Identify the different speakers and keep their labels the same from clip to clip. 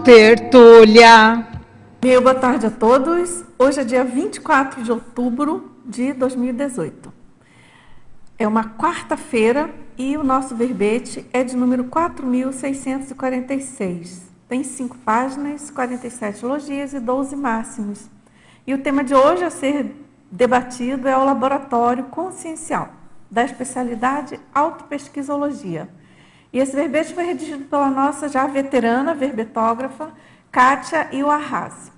Speaker 1: Tertúlia.
Speaker 2: Meu boa tarde a todos. Hoje é dia 24 de outubro de 2018. É uma quarta-feira e o nosso verbete é de número 4.646. Tem 5 páginas, 47 elogios e 12 máximos. E o tema de hoje a ser debatido é o laboratório consciencial, da especialidade autopesquisologia. E esse verbete foi redigido pela nossa já veterana verbetógrafa, Kátia Iwahase.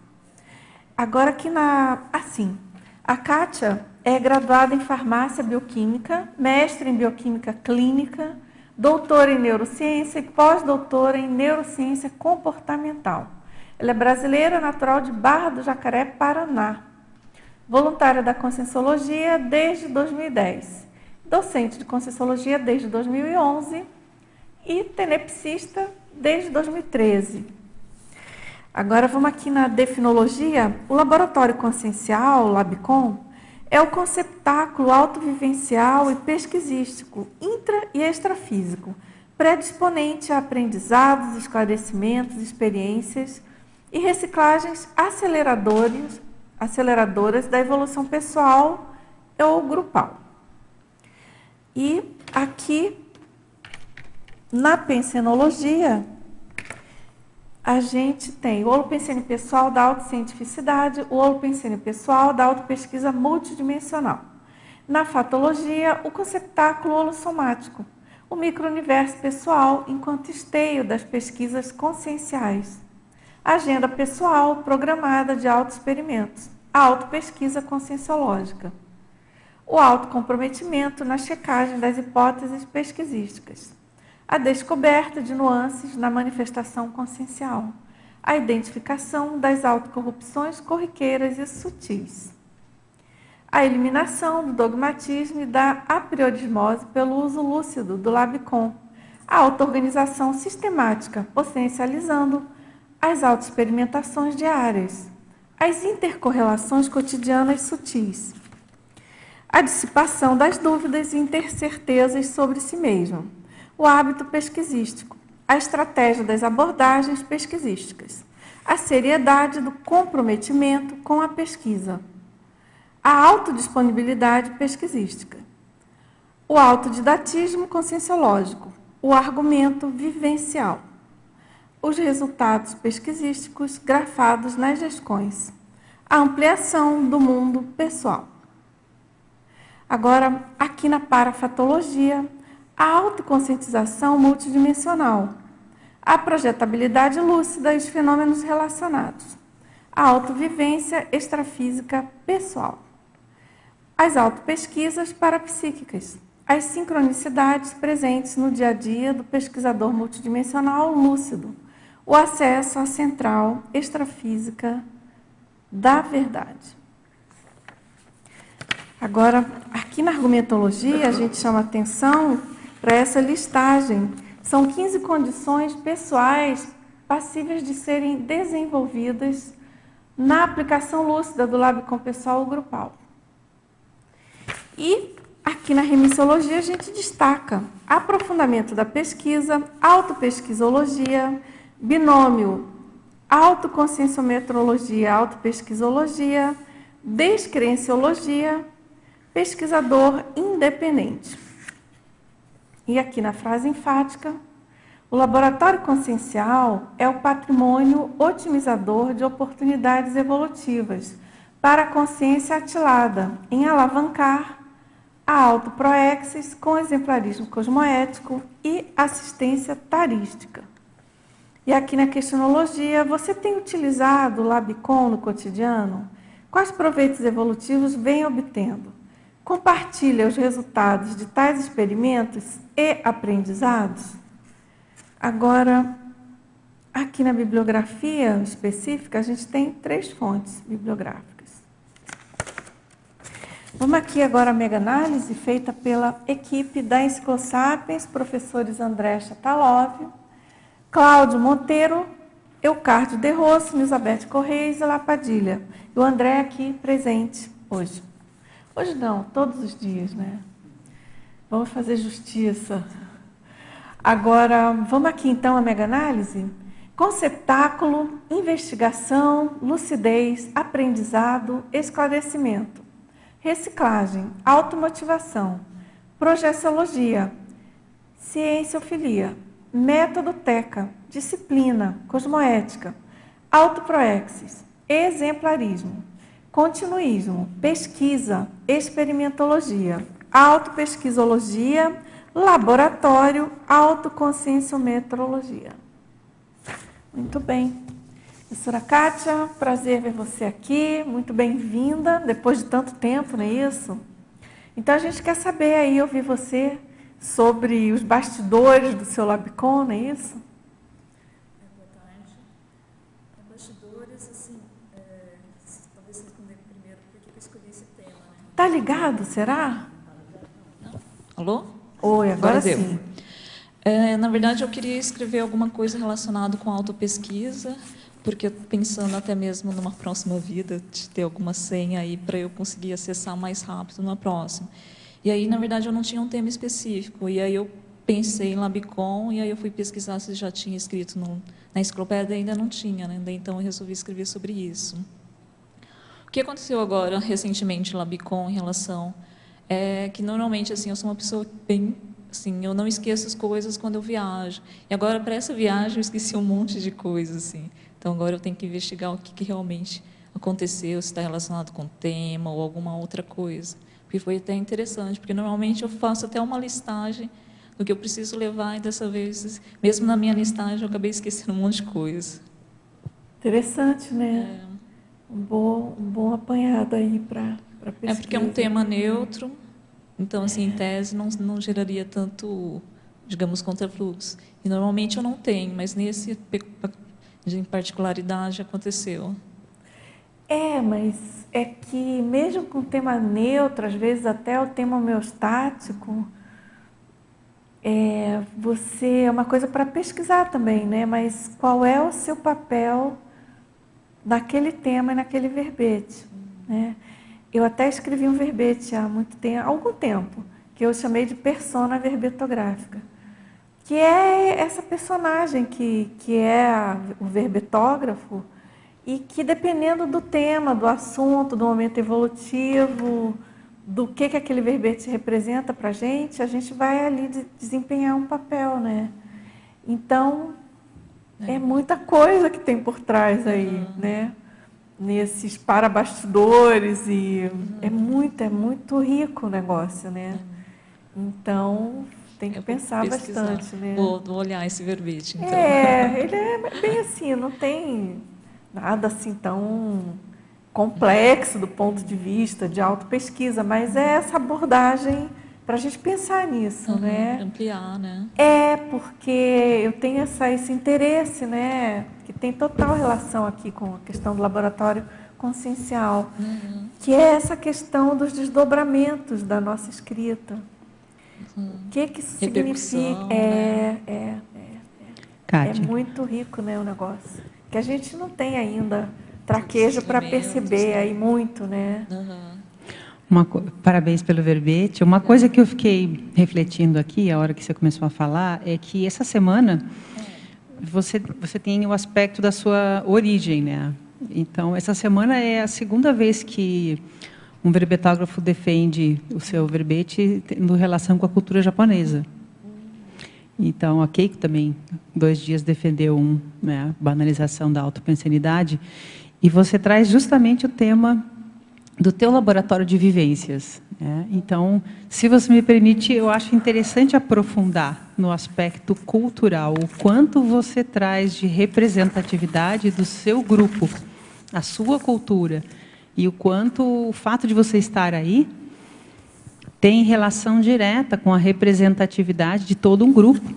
Speaker 2: Agora aqui a Kátia é graduada em farmácia bioquímica, mestre em bioquímica clínica, doutora em neurociência e pós-doutora em neurociência comportamental. Ela é brasileira, natural de Barra do Jacaré, Paraná. Voluntária da Conscienciologia desde 2010. Docente de Conscienciologia desde 2011 e tenepsista desde 2013. Agora vamos aqui na definologia. O laboratório consciencial, o LabCon, é o conceptáculo autovivencial e pesquisístico, intra e extrafísico, predisponente a aprendizados, esclarecimentos, experiências e reciclagens aceleradoras da evolução pessoal ou grupal. E aqui, na pensenologia, a gente tem o holopensene pessoal da autocientificidade, o holopensene pessoal da autopesquisa multidimensional. Na fatologia, o conceptáculo holossomático, o micro-universo pessoal enquanto esteio das pesquisas conscienciais. A agenda pessoal programada de autoexperimentos, a autopesquisa conscienciológica. O autocomprometimento na checagem das hipóteses pesquisísticas. A descoberta de nuances na manifestação consciencial, a identificação das autocorrupções corriqueiras e sutis, a eliminação do dogmatismo e da apriorismose pelo uso lúcido do LabCon, a auto-organização sistemática, potencializando as autoexperimentações diárias, as intercorrelações cotidianas sutis, a dissipação das dúvidas e intercertezas sobre si mesmo, o hábito pesquisístico, a estratégia das abordagens pesquisísticas, a seriedade do comprometimento com a pesquisa, a autodisponibilidade pesquisística, o autodidatismo conscienciológico, o argumento vivencial, os resultados pesquisísticos grafados nas gestões, a ampliação do mundo pessoal. Agora, aqui na parafatologia, a autoconscientização multidimensional, a projetabilidade lúcida e os fenômenos relacionados, a autovivência extrafísica pessoal, as autopesquisas parapsíquicas, as sincronicidades presentes no dia a dia do pesquisador multidimensional lúcido, o acesso à central extrafísica da verdade. Agora, aqui na argumentologia, a gente chama atenção para essa listagem. São 15 condições pessoais passíveis de serem desenvolvidas na aplicação lúcida do LabCon pessoal ou grupal. E aqui na remissiologia a gente destaca aprofundamento da pesquisa, autopesquisologia, binômio autoconscienciometrologia, autopesquisologia, descrenciologia, pesquisador independente. E aqui na frase enfática, o laboratório consciencial é o patrimônio otimizador de oportunidades evolutivas para a consciência atilada em alavancar a autoproexis com exemplarismo cosmoético e assistência tarística. E aqui na questionologia, você tem utilizado o LabCon no cotidiano? Quais proveitos evolutivos vem obtendo? Compartilha os resultados de tais experimentos e aprendizados? Agora, aqui na bibliografia específica, a gente tem 3 fontes bibliográficas. Vamos aqui agora a mega-análise feita pela equipe da Enciclosapiens, professores André Chatalov, Cláudio Monteiro, Eucárdio de Rosso, Elizabeth Correia e Lapadilha. E o André aqui presente hoje. Hoje não, todos os dias, né? Vamos fazer justiça. Agora, vamos aqui então a mega-análise. conceptáculo, investigação, lucidez, aprendizado, esclarecimento, reciclagem, automotivação, projeciologia, cienciofilia, método TECA, disciplina, cosmoética, autoproexis, exemplarismo, continuismo, pesquisa, experimentologia, autopesquisologia, laboratório, autoconscienciometrologia. Muito bem. Professora Kátia, prazer ver você aqui, muito bem-vinda, depois de tanto tempo, não é isso? Então, a gente quer saber aí, ouvir você sobre os bastidores do seu Labicon, não é isso?
Speaker 1: Boa tarde. Bastidores, assim, talvez responder primeiro por que eu escolhi esse tema, né?
Speaker 2: Tá ligado, será?
Speaker 1: Alô?
Speaker 2: Oi, agora sim.
Speaker 1: Na verdade, eu queria escrever alguma coisa relacionada com autopesquisa, porque pensando até mesmo numa próxima vida, de ter alguma senha aí para eu conseguir acessar mais rápido numa próxima. E aí, na verdade, eu não tinha um tema específico, e aí eu pensei em Labicon, e aí eu fui pesquisar se já tinha escrito na enciclopédia, ainda não tinha, né? Então eu resolvi escrever sobre isso. O que aconteceu agora, recentemente, em Labicon, em relação... que normalmente, assim, eu sou uma pessoa bem... Assim, eu não esqueço as coisas quando eu viajo. E agora, para essa viagem, eu esqueci um monte de coisas, assim. Então, agora eu tenho que investigar o que realmente aconteceu, se está relacionado com o tema ou alguma outra coisa. Porque foi até interessante, porque normalmente eu faço até uma listagem do que eu preciso levar, e dessa vez, mesmo na minha listagem, eu acabei esquecendo um monte de coisa.
Speaker 2: Interessante, né? Um bom apanhado aí para pesquisa.
Speaker 1: Porque é um tema neutro, então, assim, em tese, não geraria tanto, digamos, contrafluxo. E normalmente eu não tenho, mas nesse de particularidade aconteceu.
Speaker 2: Mas é que mesmo com tema neutro, às vezes até o tema homeostático, você é uma coisa para pesquisar também, né? Mas qual é o seu papel naquele tema e naquele verbete, né? Eu até escrevi um verbete há algum tempo, que eu chamei de persona verbetográfica, que é essa personagem que é o verbetógrafo e que, dependendo do tema, do assunto, do momento evolutivo, do que aquele verbete representa para a gente vai ali desempenhar um papel, né? Então, é muita coisa que tem por trás aí, né? Nesses parabastidores e é muito rico o negócio, né? Então, tem que pensar bastante, né?
Speaker 1: Vou olhar esse verbete, então.
Speaker 2: Ele é bem assim, não tem nada assim tão complexo do ponto de vista de autopesquisa, mas é essa abordagem para a gente pensar nisso, né?
Speaker 1: Ampliar, né?
Speaker 2: Porque eu tenho esse interesse, né? Que tem total relação aqui com a questão do laboratório consciencial, que é essa questão dos desdobramentos da nossa escrita. O que isso significa?
Speaker 3: Kátia.
Speaker 2: É muito rico, né, o negócio. Que a gente não tem ainda traquejo para perceber aí muito, né?
Speaker 3: Parabéns pelo verbete. Uma coisa que eu fiquei refletindo aqui, a hora que você começou a falar, é que essa semana você tem o aspecto da sua origem, né? Então, essa semana é a segunda vez que um verbetógrafo defende o seu verbete tendo relação com a cultura japonesa. Então, a Keiko também, 2 dias, defendeu a banalização da autopensanidade. E você traz justamente o tema do teu laboratório de vivências, né? Então, se você me permite, eu acho interessante aprofundar no aspecto cultural, o quanto você traz de representatividade do seu grupo, a sua cultura, e o quanto o fato de você estar aí tem relação direta com a representatividade de todo um grupo.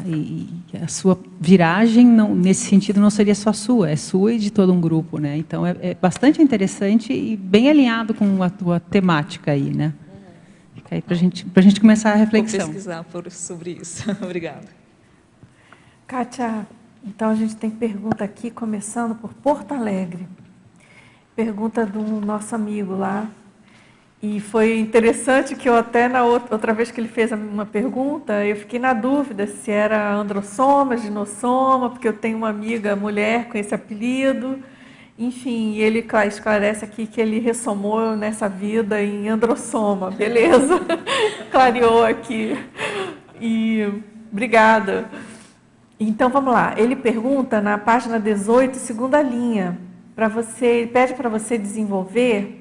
Speaker 3: E a sua viragem, nesse sentido, não seria só sua, é sua e de todo um grupo, né? Então, é bastante interessante e bem alinhado com a tua temática aí, né? Fica aí para a gente começar a reflexão.
Speaker 1: Vou pesquisar sobre isso. Obrigada.
Speaker 2: Kátia, então a gente tem pergunta aqui, começando por Porto Alegre. Pergunta do nosso amigo lá. E foi interessante que eu até na outra vez que ele fez uma pergunta, eu fiquei na dúvida se era androssoma, ginossoma, porque eu tenho uma amiga mulher com esse apelido. Enfim, ele esclarece aqui que ele ressomou nessa vida em androssoma. Beleza, clareou aqui. E obrigada. Então vamos lá. Ele pergunta na página 18, segunda linha, ele pede para você desenvolver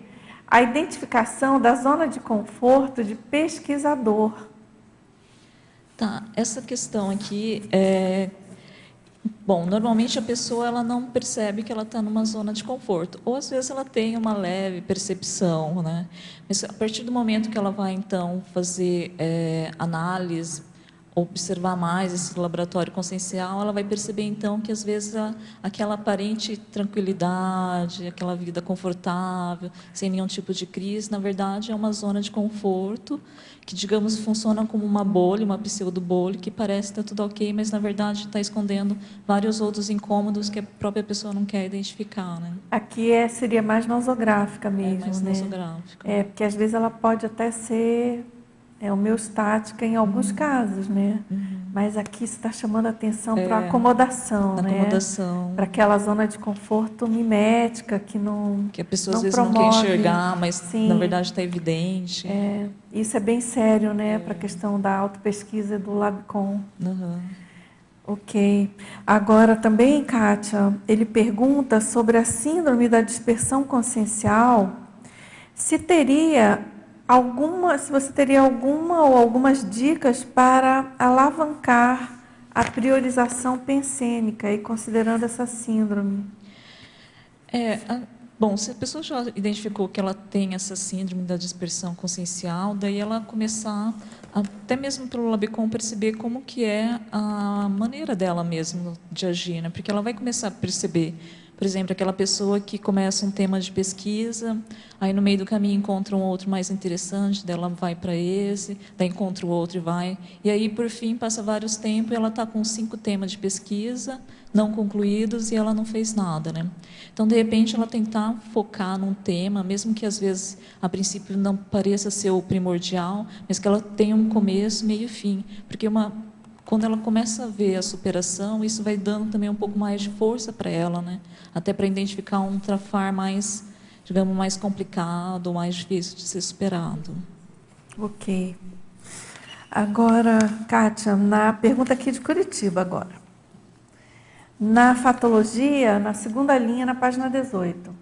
Speaker 2: a identificação da zona de conforto de pesquisador.
Speaker 1: Tá, essa questão aqui bom, normalmente a pessoa ela não percebe que ela está numa zona de conforto, ou às vezes ela tem uma leve percepção, né? Mas a partir do momento que ela vai então fazer análise, observar mais esse laboratório consciencial, ela vai perceber então que às vezes aquela aparente tranquilidade, aquela vida confortável, sem nenhum tipo de crise, na verdade é uma zona de conforto que, digamos, funciona como uma bolha, uma pseudo-bolha, que parece estar tudo ok, mas na verdade está escondendo vários outros incômodos que a própria pessoa não quer identificar, né?
Speaker 2: Aqui seria mais nosográfica mesmo,
Speaker 1: mais
Speaker 2: né?
Speaker 1: nosográfica.
Speaker 2: Porque às vezes ela pode até ser homeostática em alguns casos, né? Mas aqui você está chamando a atenção para a acomodação, né?
Speaker 1: Acomodação.
Speaker 2: Para aquela zona de conforto mimética que não
Speaker 1: que a pessoa
Speaker 2: não
Speaker 1: às vezes
Speaker 2: promove.
Speaker 1: não quer enxergar, mas
Speaker 2: Sim.
Speaker 1: na verdade está evidente.
Speaker 2: Isso é bem sério, né? Para a questão da autopesquisa do Labcom.
Speaker 1: Uhum.
Speaker 2: Ok. Agora também, Kátia, ele pergunta sobre a síndrome da dispersão consciencial, se você teria alguma ou algumas dicas para alavancar a priorização pensênica e considerando essa síndrome.
Speaker 1: Bom, se a pessoa já identificou que ela tem essa síndrome da dispersão consciencial, daí ela começar, até mesmo pelo Labcom, perceber como que é a maneira dela mesmo de agir, né? Porque ela vai começar a perceber, por exemplo, aquela pessoa que começa um tema de pesquisa, aí no meio do caminho encontra um outro mais interessante, daí ela vai para esse, daí encontra o outro e vai. E aí, por fim, passa vários tempos e ela está com 5 temas de pesquisa não concluídos e ela não fez nada, né? Então, de repente, ela tentar focar num tema, mesmo que às vezes, a princípio, não pareça ser o primordial, mas que ela tenha um começo, meio e fim. Porque quando ela começa a ver a superação, isso vai dando também um pouco mais de força para ela, né? Até para identificar um trafar mais, digamos, mais complicado, mais difícil de ser superado.
Speaker 2: Ok. Agora, Kátia, na pergunta aqui de Curitiba agora. Na fatologia, na segunda linha, na página 18.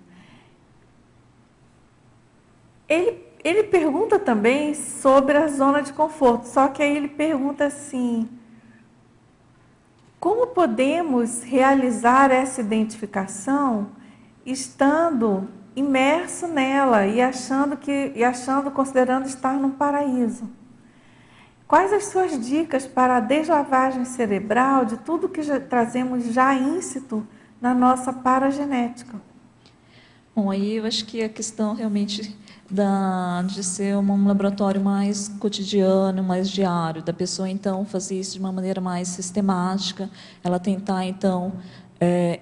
Speaker 2: Ele pergunta também sobre a zona de conforto, só que aí ele pergunta assim: como podemos realizar essa identificação estando imerso nela e considerando estar num paraíso? Quais as suas dicas para a deslavagem cerebral de tudo que trazemos já íncito na nossa paragenética?
Speaker 1: Bom, aí eu acho que a questão realmente de ser um laboratório mais cotidiano, mais diário, da pessoa então fazer isso de uma maneira mais sistemática, ela tentar então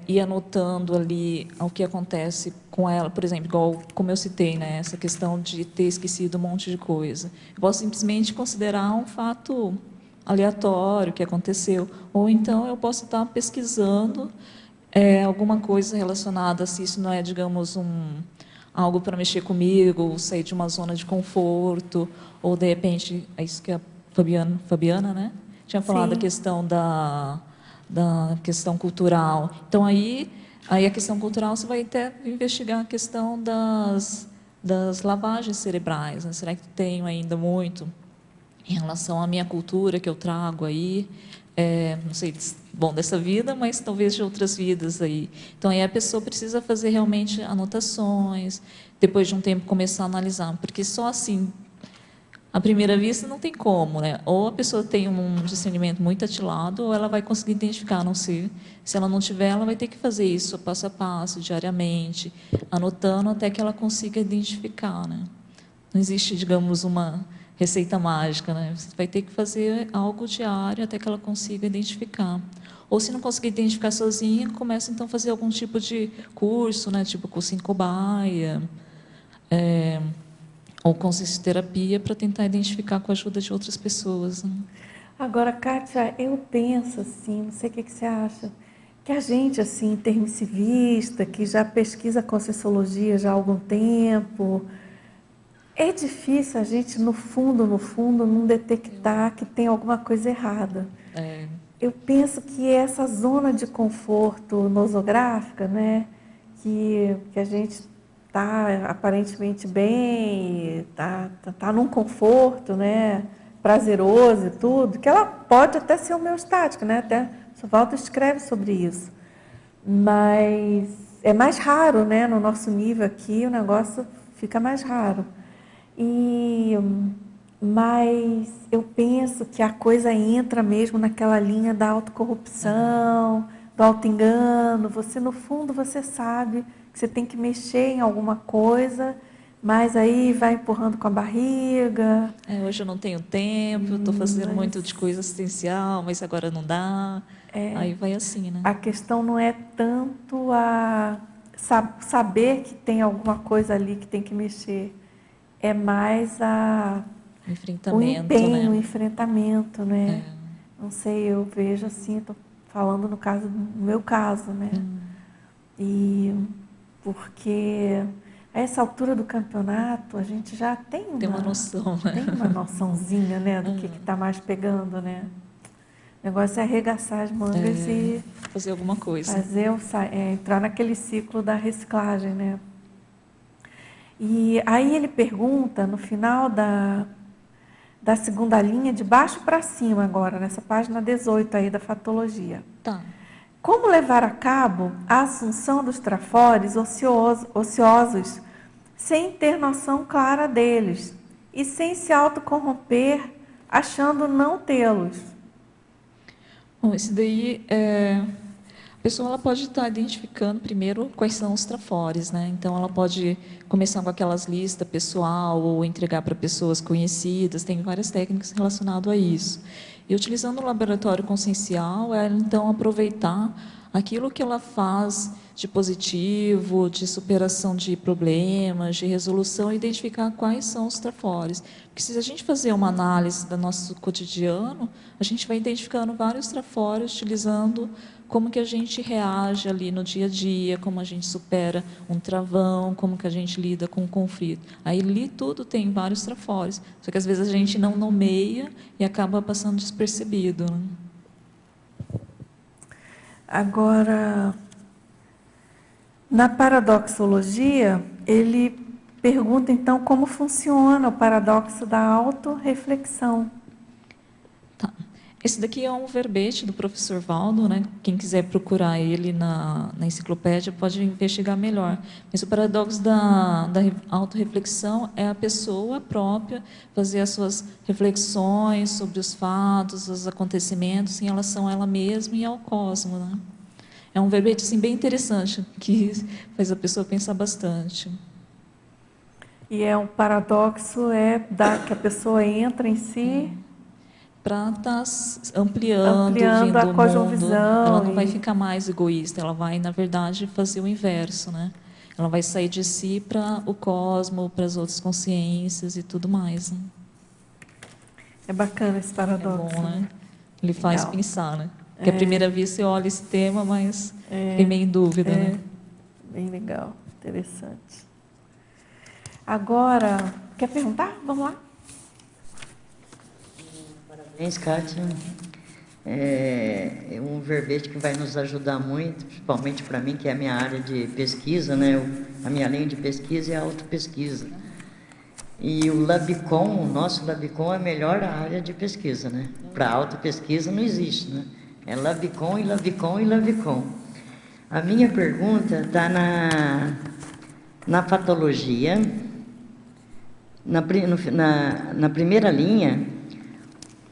Speaker 1: ir anotando ali o que acontece com ela, por exemplo, igual como eu citei, né, essa questão de ter esquecido um monte de coisa. Eu posso simplesmente considerar um fato aleatório que aconteceu, ou então eu posso estar pesquisando alguma coisa relacionada, se isso não é, digamos, algo para mexer comigo, ou sair de uma zona de conforto, ou de repente, é isso que a Fabiana, né, tinha falado,
Speaker 2: Sim.
Speaker 1: a questão da questão cultural. Então, aí a questão cultural, você vai até investigar a questão das lavagens cerebrais, né? Será que tenho ainda muito em relação à minha cultura que eu trago aí? Não sei, bom, dessa vida, mas talvez de outras vidas aí. Então, aí a pessoa precisa fazer realmente anotações, depois de um tempo começar a analisar, porque só assim, à primeira vista, não tem como, né? Ou a pessoa tem um discernimento muito atilado, ou ela vai conseguir identificar, não sei. Se ela não tiver, ela vai ter que fazer isso passo a passo, diariamente, anotando até que ela consiga identificar, né? Não existe, digamos, uma receita mágica, né? Você vai ter que fazer algo diário até que ela consiga identificar. Ou se não conseguir identificar sozinha, começa então a fazer algum tipo de curso, né? Tipo curso em cobaia, ou consciencioterapia para tentar identificar com a ajuda de outras pessoas, né?
Speaker 2: Agora, Kátia, eu penso assim, não sei o que você acha, que a gente, assim, intermissivista, que já pesquisa a Conscienciologia já há algum tempo, é difícil a gente, no fundo, não detectar que tem alguma coisa errada.
Speaker 1: É,
Speaker 2: Eu penso que essa zona de conforto nosográfica, né, que a gente está aparentemente bem, tá num conforto, né, prazeroso e tudo, que ela pode até ser homeostática, né, até o Walter escreve sobre isso, mas é mais raro, né, no nosso nível aqui o negócio fica mais raro. Mas eu penso que a coisa entra mesmo naquela linha da autocorrupção, do autoengano. Você, no fundo, você sabe que você tem que mexer em alguma coisa, mas aí vai empurrando com a barriga.
Speaker 1: hoje eu não tenho tempo, eu estou fazendo muito de coisa assistencial, mas agora não dá. Aí vai assim, né?
Speaker 2: A questão não é tanto saber que tem alguma coisa ali que tem que mexer. É mais o empenho, o enfrentamento, né? Não sei, eu vejo assim, estou falando no meu caso, né? E porque a essa altura do campeonato a gente já tem
Speaker 1: uma noção, né?
Speaker 2: Tem uma noçãozinha, né, do que está mais pegando, né? O negócio é arregaçar as mangas e
Speaker 1: fazer alguma coisa.
Speaker 2: Entrar naquele ciclo da reciclagem, né? E aí ele pergunta, no final da segunda linha, de baixo para cima agora, nessa página 18 aí da fatologia.
Speaker 1: Tá.
Speaker 2: Como levar a cabo a assunção dos trafores ociosos sem ter noção clara deles e sem se autocorromper achando não tê-los?
Speaker 1: Bom, esse daí a pessoa ela pode estar identificando primeiro quais são os trafores, né? Então ela pode começar com aquelas listas pessoal ou entregar para pessoas conhecidas, tem várias técnicas relacionadas a isso. E utilizando o laboratório consciencial, ela então aproveitar aquilo que ela faz de positivo, de superação de problemas, de resolução, e identificar quais são os trafores. Porque se a gente fazer uma análise do nosso cotidiano, a gente vai identificando vários trafores, utilizando como que a gente reage ali no dia a dia, como a gente supera um travão, como que a gente lida com o conflito. Aí ali tudo tem vários trafores, só que às vezes a gente não nomeia e acaba passando despercebido, né?
Speaker 2: Agora, na paradoxologia, ele pergunta então como funciona o paradoxo da autorreflexão.
Speaker 1: Tá. Esse daqui é um verbete do professor Valdo, né? Quem quiser procurar ele na enciclopédia pode investigar melhor. Mas o paradoxo da autorreflexão é a pessoa própria fazer as suas reflexões sobre os fatos, os acontecimentos em relação a ela mesma e ao cosmos, né? É um verbete assim, bem interessante, que faz a pessoa pensar bastante.
Speaker 2: E um paradoxo que a pessoa entra em si
Speaker 1: para estar ampliando vendo
Speaker 2: a cosmovisão.
Speaker 1: Ela não vai ficar mais egoísta, ela vai, na verdade, fazer o inverso, né? Ela vai sair de si para o cosmos, para as outras consciências e tudo mais, né?
Speaker 2: É bacana esse paradoxo.
Speaker 1: É bom, né? Ele faz pensar, né? Porque à primeira vista você olha esse tema, mas tem meio em dúvida, né?
Speaker 2: Bem legal, interessante. Agora, quer perguntar? Vamos lá.
Speaker 4: Parabéns, Kátia. É um verbete que vai nos ajudar muito, principalmente para mim, que é a minha área de pesquisa, né? A minha linha de pesquisa é a autopesquisa. E o Labicon, o nosso Labicon é a melhor área de pesquisa, né? Para autopesquisa não existe, né? É Labicon e Labicon e Labicon. A minha pergunta está na patologia, na primeira linha.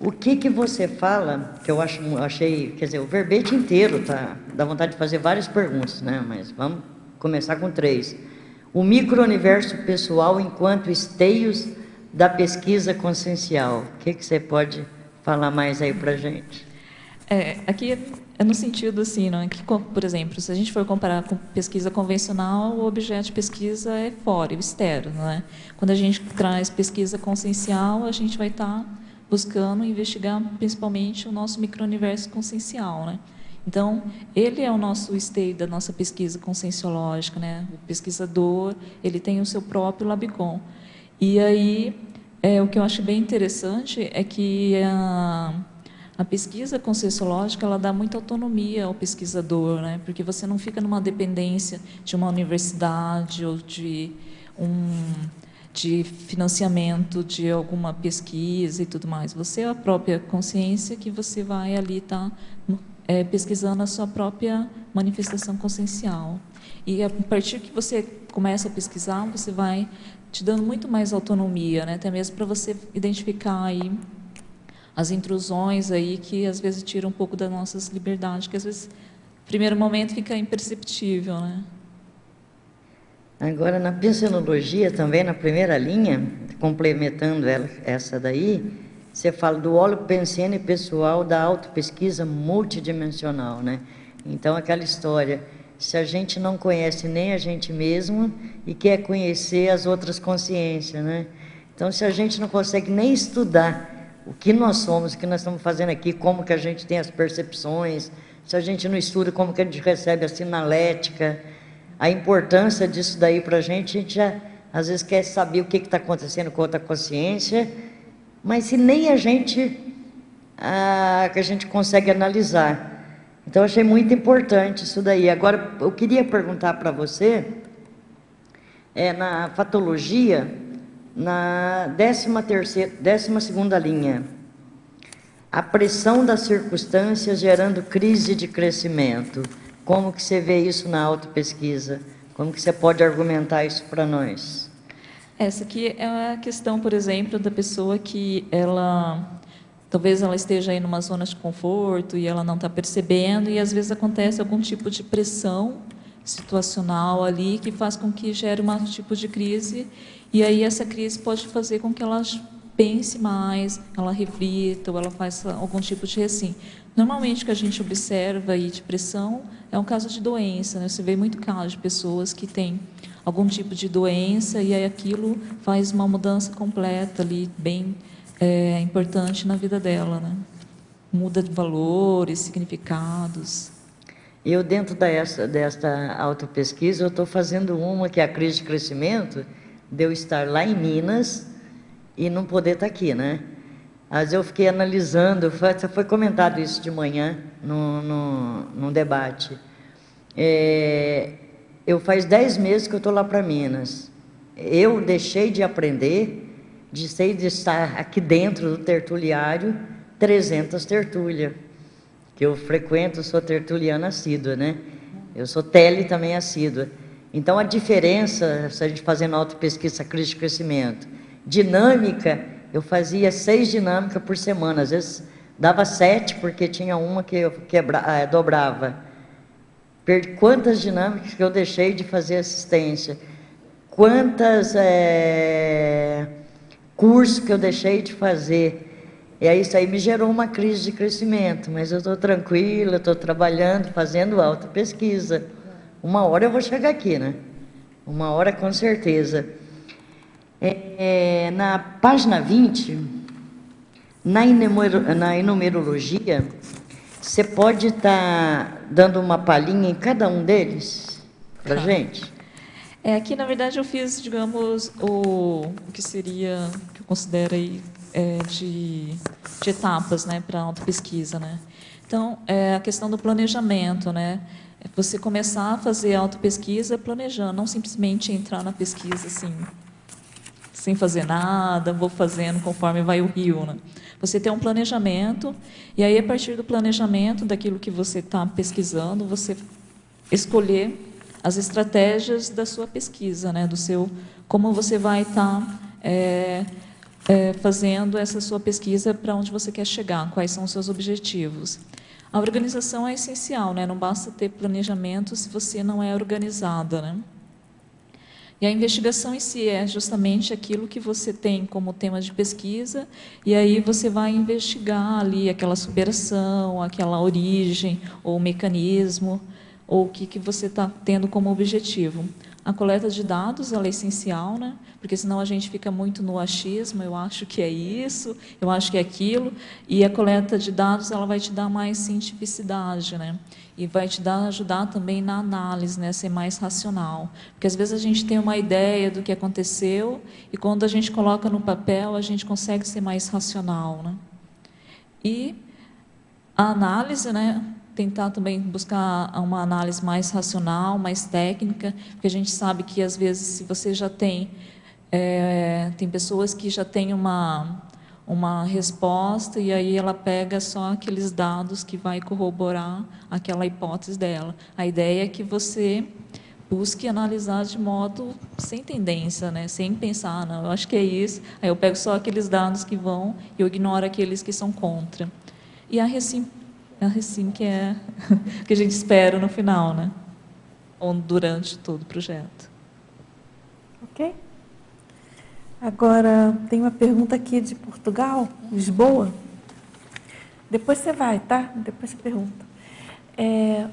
Speaker 4: O que você fala, que eu achei, quer dizer, o verbete inteiro, tá? Dá vontade de fazer várias perguntas, né? Mas vamos começar com 3. O micro-universo pessoal enquanto esteios da pesquisa consciencial. O que você pode falar mais aí para a gente?
Speaker 1: Aqui é no sentido assim, não é que, por exemplo, se a gente for comparar com pesquisa convencional, o objeto de pesquisa é fora, é o externo, não é? Quando a gente traz pesquisa consciencial, a gente vai estar buscando investigar principalmente o nosso micro-universo consciencial, né? Então, ele é o nosso esteio da nossa pesquisa conscienciológica, né? O pesquisador, ele tem o seu próprio Labicon. E aí, o que eu acho bem interessante é que a pesquisa conscienciológica, ela dá muita autonomia ao pesquisador, né? Porque você não fica numa dependência de uma universidade ou de financiamento de alguma pesquisa e tudo mais. Você é a própria consciência que você vai ali estar pesquisando a sua própria manifestação consciencial. E a partir que você começa a pesquisar, você vai te dando muito mais autonomia, né? Até mesmo para você identificar aí as intrusões aí que às vezes tiram um pouco das nossas liberdades, que às vezes, no primeiro momento, fica imperceptível, né?
Speaker 4: Agora, na pensenologia, também, na primeira linha, complementando essa daí, você fala do óleo pensene pessoal da autopesquisa multidimensional, né? Então, aquela história, se a gente não conhece nem a gente mesmo e quer conhecer as outras consciências, né? Então, se a gente não consegue nem estudar o que nós somos, o que nós estamos fazendo aqui, como que a gente tem as percepções, se a gente não estuda como que a gente recebe a sinalética, a importância disso daí para a gente já, às vezes, quer saber o que está acontecendo com outra consciência, mas se nem a gente consegue analisar. Então, eu achei muito importante isso daí. Agora, eu queria perguntar para você, na fatologia, na 12ª linha, a pressão das circunstâncias gerando crise de crescimento. Como que você vê isso na autopesquisa? Como que você pode argumentar isso para nós?
Speaker 1: Essa aqui é a questão, por exemplo, da pessoa que talvez ela esteja aí numa zona de conforto e ela não está percebendo, e às vezes acontece algum tipo de pressão situacional ali que faz com que gere um tipo de crise, e aí essa crise pode fazer com que ela pense mais, ela reflita, ou ela faça algum tipo de assim. Normalmente o que a gente observa aí de pressão é um caso de doença, né? Você vê muito caso de pessoas que têm algum tipo de doença e aí aquilo faz uma mudança completa ali, bem importante na vida dela, né? Muda de valores, significados.
Speaker 4: Eu, dentro desta autopesquisa, eu estou fazendo uma que é a crise de crescimento, de eu estar lá em Minas e não poder estar aqui, né? Mas eu fiquei analisando, foi comentado isso de manhã, num debate. Eu faz 10 meses que eu estou lá para Minas. Eu deixei de aprender, de estar aqui dentro do tertuliário, 300 tertúlias, que eu frequento, sou tertuliana assídua, né? Eu sou tele também assídua. Então, a diferença, se a gente fazendo autopesquisa, crise de crescimento, dinâmica, eu fazia 6 dinâmicas por semana, às vezes dava 7, porque tinha uma que eu dobrava. Quantas dinâmicas que eu deixei de fazer assistência, quantos cursos que eu deixei de fazer. E aí isso aí me gerou uma crise de crescimento, mas eu estou tranquila, estou trabalhando, fazendo autopesquisa. Uma hora eu vou chegar aqui, né? Uma hora com certeza. Na página 20, na enumerologia, você pode estar dando uma palhinha em cada um deles para a gente?
Speaker 1: Aqui, na verdade, eu fiz, digamos, o que seria, que eu considero aí, de etapas, né, para a autopesquisa, né? Então, a questão do planejamento, né? Você começar a fazer autopesquisa planejando, não simplesmente entrar na pesquisa assim, sem fazer nada, vou fazendo conforme vai o rio, né? Você tem um planejamento, e aí, a partir do planejamento, daquilo que você está pesquisando, você escolher as estratégias da sua pesquisa, né? Como você vai estar fazendo essa sua pesquisa, para onde você quer chegar, quais são os seus objetivos. A organização é essencial, né? Não basta ter planejamento se você não é organizada, né? E a investigação em si é justamente aquilo que você tem como tema de pesquisa, e aí você vai investigar ali aquela superação, aquela origem, ou mecanismo, ou o que você está tendo como objetivo. A coleta de dados, ela é essencial, né? Porque senão a gente fica muito no achismo, eu acho que é isso, eu acho que é aquilo, e a coleta de dados, ela vai te dar mais cientificidade, né? E vai te ajudar também na análise, né? Ser mais racional. Porque às vezes a gente tem uma ideia do que aconteceu, e quando a gente coloca no papel, a gente consegue ser mais racional, né? E a análise, né? Tentar também buscar uma análise mais racional, mais técnica, porque a gente sabe que, às vezes, se você já tem pessoas que já têm uma resposta, e aí ela pega só aqueles dados que vai corroborar aquela hipótese dela. A ideia é que você busque analisar de modo sem tendência, né? Sem pensar, não, eu acho que é isso, aí eu pego só aqueles dados que vão e eu ignoro aqueles que são contra. E a recim que é que a gente espera no final, né? Ou durante todo o projeto.
Speaker 2: Ok? Agora, tem uma pergunta aqui de Portugal, Lisboa. Depois você vai, tá? Depois você pergunta.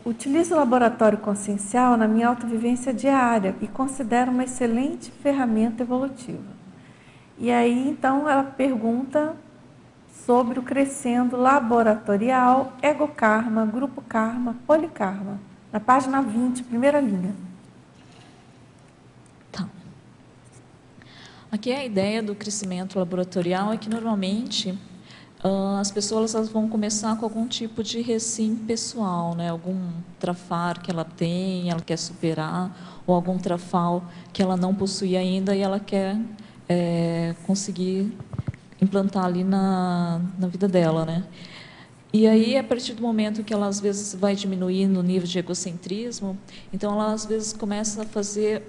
Speaker 2: Utilizo o laboratório consciencial na minha autovivência diária e considero uma excelente ferramenta evolutiva. E aí, então, ela pergunta sobre o crescendo laboratorial, egokarma, grupo karma, polikarma. Na página 20, primeira linha.
Speaker 1: Tá. Aqui a ideia do crescimento laboratorial é que, normalmente, as pessoas elas vão começar com algum tipo de recim pessoal, né? Algum trafar que ela tem, ela quer superar, ou algum trafal que ela não possui ainda e ela quer conseguir implantar ali na vida dela, né? E aí, a partir do momento que ela, às vezes, vai diminuindo o nível de egocentrismo, então ela, às vezes, começa a fazer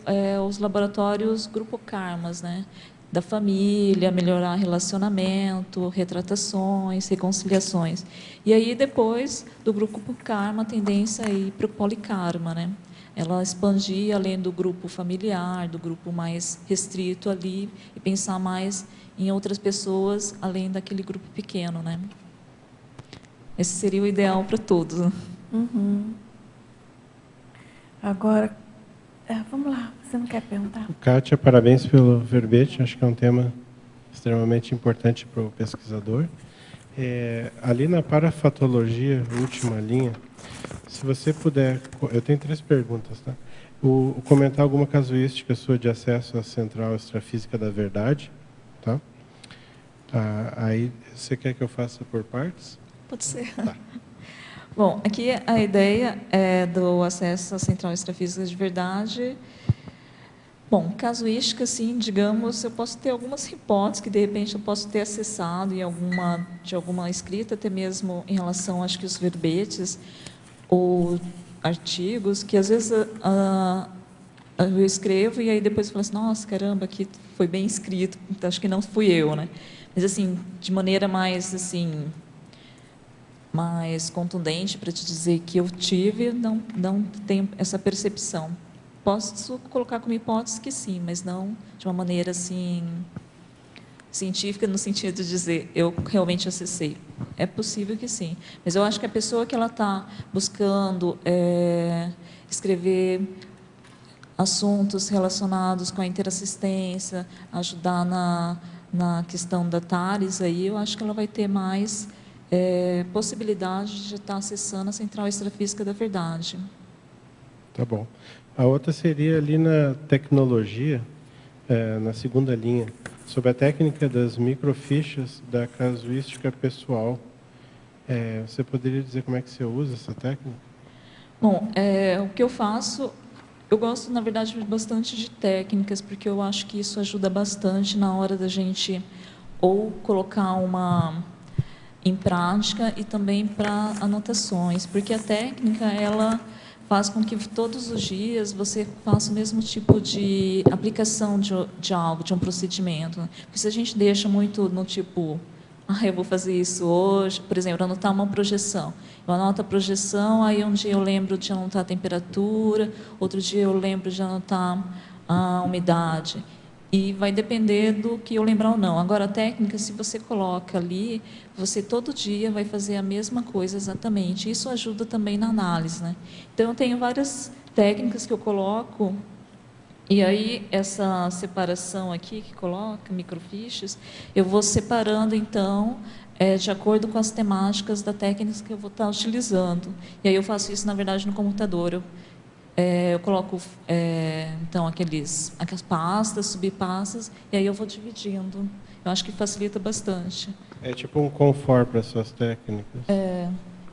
Speaker 1: os laboratórios grupo karmas, né? Da família, melhorar relacionamento, retratações, reconciliações. E aí, depois do grupo karma, a tendência é ir para o polikarma, né? Ela expandir além do grupo familiar, do grupo mais restrito ali, e pensar mais em outras pessoas, além daquele grupo pequeno, né? Esse seria o ideal para todos.
Speaker 2: Uhum. Agora, vamos lá, você não quer perguntar?
Speaker 5: Kátia, parabéns pelo verbete, acho que é um tema extremamente importante para o pesquisador. Ali na parafatologia, última linha, se você puder, eu tenho 3 perguntas, tá? Comentar alguma casuística sua de acesso à central extrafísica da verdade, tá? Aí, você quer que eu faça por partes?
Speaker 1: Pode ser.
Speaker 5: Tá.
Speaker 1: Bom, aqui a ideia é do acesso à central extrafísica de verdade. Bom, casuística, sim, digamos, eu posso ter algumas hipóteses que, de repente, eu posso ter acessado de alguma escrita, até mesmo em relação, acho que, os verbetes ou artigos, que, às vezes, eu escrevo e aí depois eu falo assim, nossa, caramba, aqui foi bem escrito, então, acho que não fui eu, né? Mas, assim, de maneira mais, assim, mais contundente para te dizer que eu tive, não tenho essa percepção. Posso colocar como hipótese que sim, mas não de uma maneira assim científica, no sentido de dizer eu realmente acessei. É possível que sim, mas eu acho que a pessoa que ela está buscando escrever assuntos relacionados com a interassistência, ajudar na questão da TARES, aí eu acho que ela vai ter mais possibilidade de estar acessando a central extrafísica da verdade.
Speaker 5: Tá bom. A outra seria ali na tecnologia, na segunda linha, sobre a técnica das microfichas da casuística pessoal. Você poderia dizer como é que você usa essa técnica?
Speaker 1: Bom, o que eu faço, eu gosto, na verdade, bastante de técnicas, porque eu acho que isso ajuda bastante na hora da gente ou colocar uma em prática e também para anotações, porque a técnica, ela faz com que todos os dias você faça o mesmo tipo de aplicação de algo, de um procedimento. Porque se a gente deixa muito no tipo, eu vou fazer isso hoje, por exemplo, anotar uma projeção. Eu anoto a projeção, aí um dia eu lembro de anotar a temperatura, outro dia eu lembro de anotar a umidade. E vai depender do que eu lembrar ou não. Agora, a técnica, se você coloca ali, você todo dia vai fazer a mesma coisa exatamente. Isso ajuda também na análise, né? Então, eu tenho várias técnicas que eu coloco, e aí essa separação aqui que coloca, microfiches, eu vou separando, então, de acordo com as temáticas da técnica que eu vou estar utilizando. E aí eu faço isso, na verdade, no computador. Eu coloco, então, aquelas pastas, subpastas, e aí eu vou dividindo. Eu acho que facilita bastante.
Speaker 5: É tipo um confort para as suas técnicas.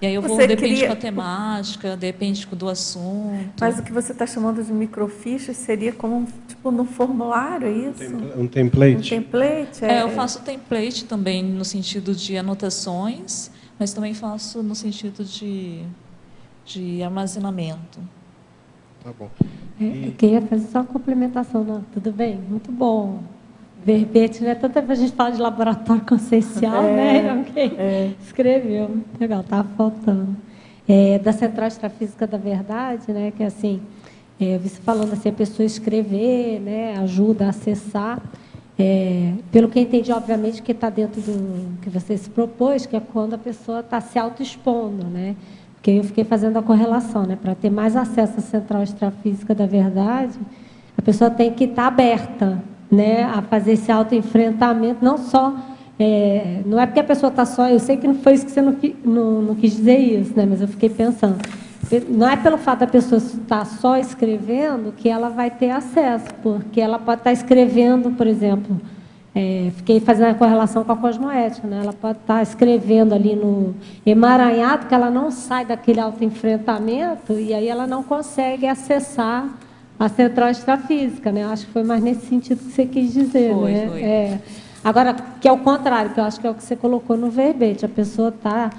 Speaker 1: E aí eu vou, depende da temática, depende do assunto.
Speaker 2: Mas o que você está chamando de microfichas seria como, tipo, no formulário, é isso?
Speaker 5: Um template?
Speaker 2: Um template?
Speaker 1: Eu faço template também no sentido de anotações, mas também faço no sentido de armazenamento.
Speaker 5: Tá bom.
Speaker 6: Eu queria fazer só uma complementação, não? Tudo bem? Muito bom. Verbete, né? Tanta vez a gente fala de laboratório consciencial, né? Alguém escreveu. Muito legal, estava faltando. Da Central Extrafísica da Verdade, né? Que assim, eu vi você falando assim, a pessoa escrever, né? Ajuda a acessar. Pelo que eu entendi, obviamente, que está dentro do que você se propôs, que é quando a pessoa está se autoexpondo, né? Porque eu fiquei fazendo a correlação, né? Para ter mais acesso à Central Extrafísica da Verdade, a pessoa tem que estar aberta, né, a fazer esse autoenfrentamento, não só... não é porque a pessoa está só... Eu sei que não foi isso que você não quis dizer isso, né? Mas eu fiquei pensando. Não é pelo fato da pessoa estar só escrevendo que ela vai ter acesso, porque ela pode estar escrevendo, por exemplo... fiquei fazendo a correlação com a cosmoética, né? Ela pode estar escrevendo ali no emaranhado, que ela não sai daquele autoenfrentamento e aí ela não consegue acessar a central extrafísica, né? Eu acho que foi mais nesse sentido que você quis dizer, né?
Speaker 1: Foi.
Speaker 6: Agora, que é o contrário, que eu acho que é o que você colocou no verbete, a pessoa está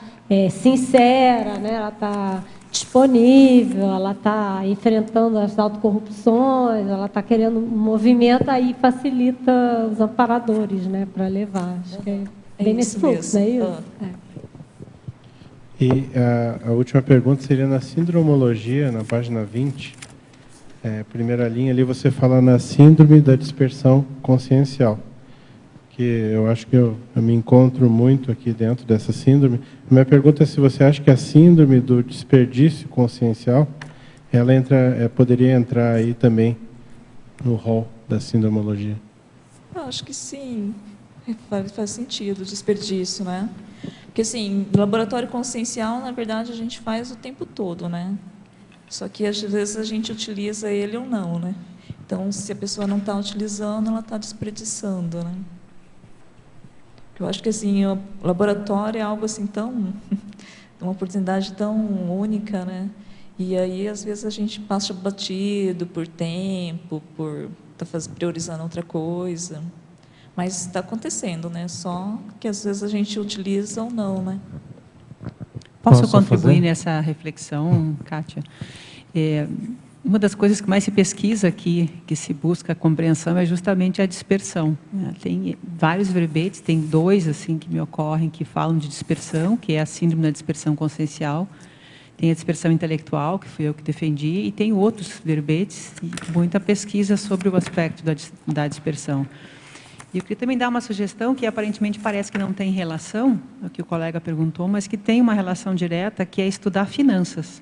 Speaker 6: sincera, né? Ela está disponível, ela está enfrentando as autocorrupções, ela está querendo um movimento, aí facilita os amparadores, né, para levar. Acho que é bem nesse fluxo, não é isso?
Speaker 5: E a última pergunta seria na sindromologia, na página 20, primeira linha ali, você fala na síndrome da dispersão consciencial, que eu acho que eu me encontro muito aqui dentro dessa síndrome. A minha pergunta é se você acha que a síndrome do desperdício consciencial, ela poderia entrar aí também no rol da sindromologia.
Speaker 1: Eu acho que sim, faz sentido o desperdício, né? Porque, assim, laboratório consciencial, na verdade, a gente faz o tempo todo, né? Só que, às vezes, a gente utiliza ele ou não, né? Então, se a pessoa não está utilizando, ela está desperdiçando, né? Eu acho que, assim, o laboratório é algo, assim, uma oportunidade tão única, né? E aí, às vezes, a gente passa batido por tempo, por estar priorizando outra coisa. Mas está acontecendo, né? Só que, às vezes, a gente utiliza ou não, né?
Speaker 3: Posso contribuir nessa reflexão, Kátia? Uma das coisas que mais se pesquisa aqui, que se busca a compreensão, é justamente a dispersão. Tem vários verbetes, tem 2 assim, que me ocorrem, que falam de dispersão, que é a síndrome da dispersão consciencial. Tem a dispersão intelectual, que fui eu que defendi, e tem outros verbetes, e muita pesquisa sobre o aspecto da dispersão. E eu queria também dar uma sugestão que aparentemente parece que não tem relação, o que o colega perguntou, mas que tem uma relação direta, que é estudar finanças.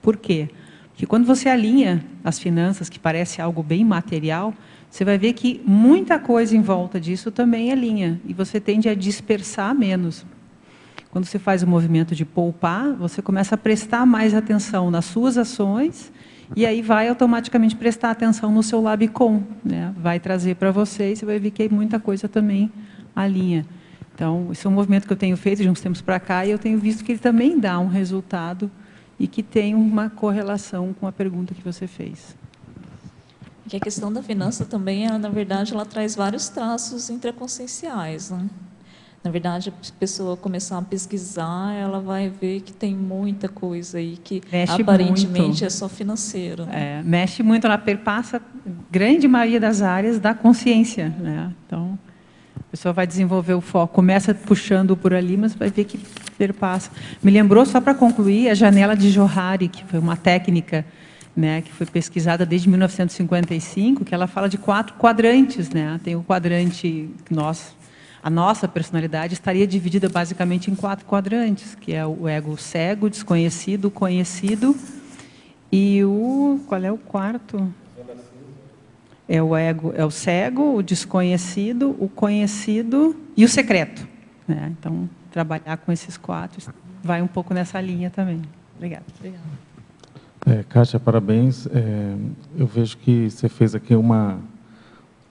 Speaker 3: Por quê? Porque quando você alinha as finanças, que parece algo bem material, você vai ver que muita coisa em volta disso também alinha, e você tende a dispersar menos. Quando você faz o movimento de poupar, você começa a prestar mais atenção nas suas ações, e aí vai automaticamente prestar atenção no seu Labicon, né? Vai trazer para você, e você vai ver que muita coisa também alinha. Então, esse é um movimento que eu tenho feito de uns tempos para cá, e eu tenho visto que ele também dá um resultado e que tem uma correlação com a pergunta que você fez.
Speaker 1: Que a questão da finança também, na verdade, ela traz vários traços intraconscienciais, né? Na verdade, a pessoa começar a pesquisar, ela vai ver que tem muita coisa aí que
Speaker 3: mexe
Speaker 1: aparentemente
Speaker 3: muito.
Speaker 1: É só financeiro. Né?
Speaker 3: Mexe muito, ela perpassa grande maioria das áreas da consciência, né? Então, a pessoa vai desenvolver o foco, começa puxando por ali, mas vai ver que perpassa. Me lembrou, só para concluir, a janela de Johari, que foi uma técnica né, que foi pesquisada desde 1955, que ela fala de 4 quadrantes, né? Tem o quadrante a nossa personalidade estaria dividida basicamente em 4 quadrantes, que é o ego cego, desconhecido, conhecido e qual é o quarto? É o ego, é o cego, o desconhecido, o conhecido e o secreto, né? Então, trabalhar com esses 4 vai um pouco nessa linha também. Obrigada.
Speaker 7: Kátia, parabéns. Eu vejo que você fez aqui um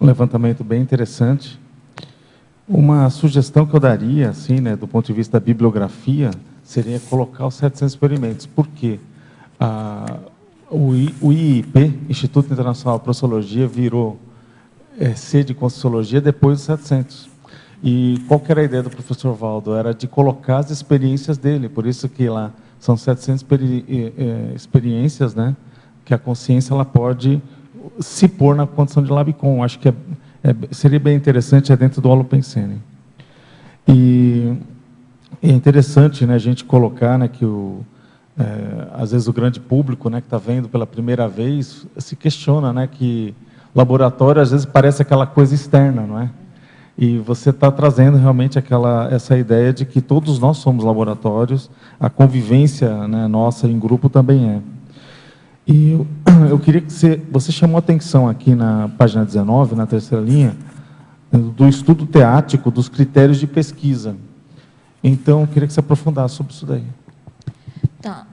Speaker 7: levantamento bem interessante. Uma sugestão que eu daria, assim, né, do ponto de vista da bibliografia, seria colocar os 700 experimentos. Por quê? O IIP, Instituto Internacional de Processologia, virou C de Conscienciologia depois dos 700. E qual que era a ideia do professor Valdo? Era de colocar as experiências dele, por isso que lá são 700 experiências, né, que a consciência ela pode se pôr na condição de Labicon. Acho que seria bem interessante dentro do Holopensene. E é interessante, né, a gente colocar, né, que às vezes o grande público, né, que está vendo pela primeira vez se questiona, né, que laboratório às vezes parece aquela coisa externa, não é? E você está trazendo realmente essa ideia de que todos nós somos laboratórios, a convivência, né, nossa em grupo também é. E eu queria que você chamou atenção aqui na página 19, na terceira linha, do estudo teático dos critérios de pesquisa. Então, eu queria que você aprofundasse sobre isso daí.
Speaker 1: Tá.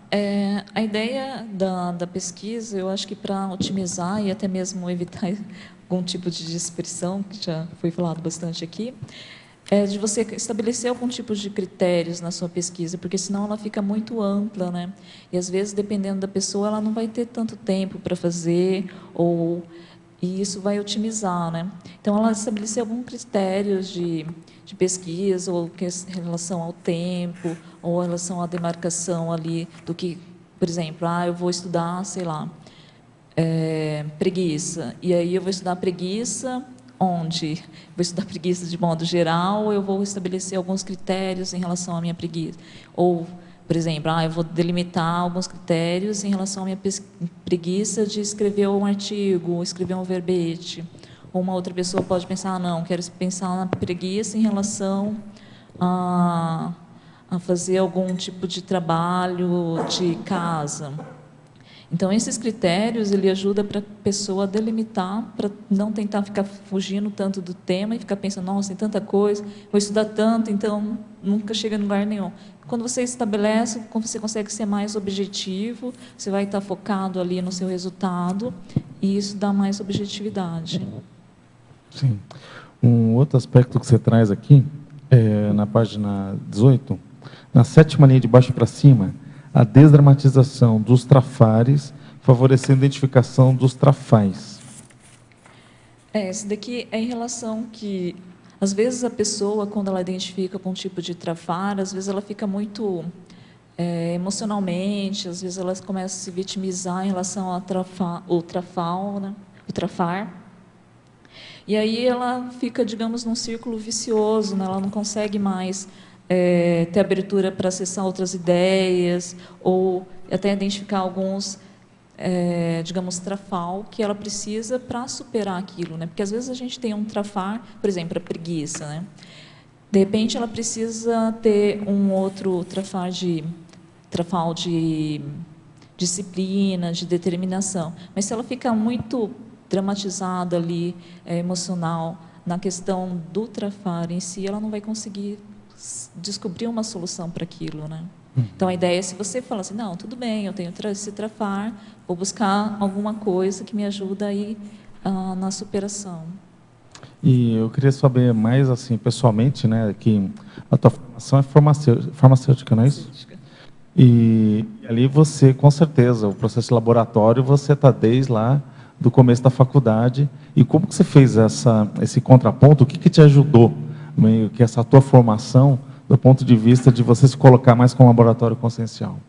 Speaker 1: A ideia da pesquisa, eu acho que para otimizar e até mesmo evitar algum tipo de dispersão, que já foi falado bastante aqui, é de você estabelecer algum tipo de critérios na sua pesquisa, porque senão ela fica muito ampla, né? E às vezes, dependendo da pessoa, ela não vai ter tanto tempo para fazer, e isso vai otimizar, né? Então, ela estabelecer alguns critérios de pesquisa, ou em relação ao tempo, ou em relação à demarcação ali do que, por exemplo, eu vou estudar, sei lá, preguiça, e aí eu vou estudar preguiça onde? Vou estudar preguiça de modo geral, ou eu vou estabelecer alguns critérios em relação à minha preguiça? Ou, por exemplo, eu vou delimitar alguns critérios em relação à minha preguiça de escrever um artigo, escrever um verbete. Ou uma outra pessoa pode pensar, não, quero pensar na preguiça em relação a fazer algum tipo de trabalho de casa. Então, esses critérios, ele ajuda para a pessoa a delimitar, para não tentar ficar fugindo tanto do tema e ficar pensando, nossa, tem tanta coisa, vou estudar tanto, então nunca chega em lugar nenhum. Quando você estabelece, você consegue ser mais objetivo, você vai estar focado ali no seu resultado, e isso dá mais objetividade.
Speaker 7: Sim. Um outro aspecto que você traz aqui, na página 18, na 7ª linha de baixo para cima, a desdramatização dos trafares, favorecendo a identificação dos trafais.
Speaker 1: Esse daqui é em relação que, às vezes, a pessoa, quando ela identifica com um tipo de trafar, às vezes ela fica muito emocionalmente, às vezes ela começa a se vitimizar em relação ao trafal, né? O trafar. E aí ela fica, digamos, num círculo vicioso, né? Ela não consegue mais ter abertura para acessar outras ideias, ou até identificar alguns, digamos, trafal que ela precisa para superar aquilo, né? Porque às vezes a gente tem um trafar, por exemplo, a preguiça, né? De repente ela precisa ter um outro trafal de disciplina, de determinação. Mas se ela fica muito dramatizada ali, emocional, na questão do trafar em si, ela não vai conseguir descobrir uma solução para aquilo, né? Então, a ideia é, se você fala assim, não, tudo bem, eu tenho esse trafar, vou buscar alguma coisa que me ajuda aí na superação.
Speaker 7: E eu queria saber mais, assim, pessoalmente, né, que a tua formação é farmacêutica, não é isso? E ali você, com certeza, o processo de laboratório, você está desde lá do começo da faculdade. E como que você fez esse contraponto? O que te ajudou, meio que essa tua formação, do ponto de vista de você se colocar mais como laboratório consciencial?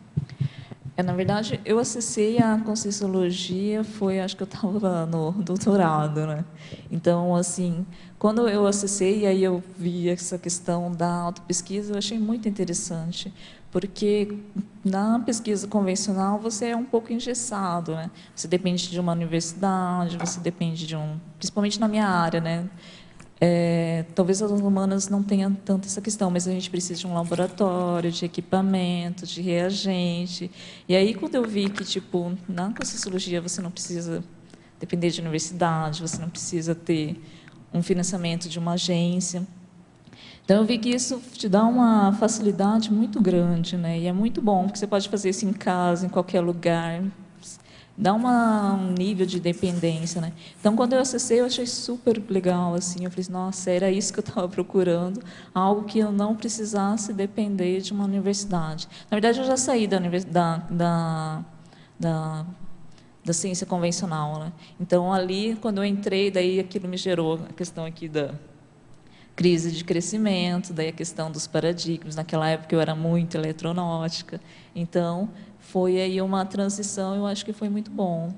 Speaker 1: Na verdade, eu acessei a Conscienciologia, acho que eu estava no doutorado, né? Então, assim, quando eu acessei, aí eu vi essa questão da autopesquisa, eu achei muito interessante, porque na pesquisa convencional você é um pouco engessado, né? Você depende de uma universidade, você depende principalmente na minha área, né? Talvez as humanas não tenham tanto essa questão, mas a gente precisa de um laboratório, de equipamento, de reagente. E aí, quando eu vi que, tipo, na Conscienciologia você não precisa depender de universidade, você não precisa ter um financiamento de uma agência. Então, eu vi que isso te dá uma facilidade muito grande, né? E é muito bom, porque você pode fazer isso em casa, em qualquer lugar. Dá um nível de dependência, né? Então, quando eu acessei, eu achei super legal, assim. Eu falei, nossa, era isso que eu estava procurando, algo que eu não precisasse depender de uma universidade. Na verdade, eu já saí da ciência convencional, né? Então, ali, quando eu entrei, daí aquilo me gerou a questão aqui da crise de crescimento, daí a questão dos paradigmas. Naquela época, eu era muito eletronáutica. Então, foi aí uma transição, eu acho que foi muito bom.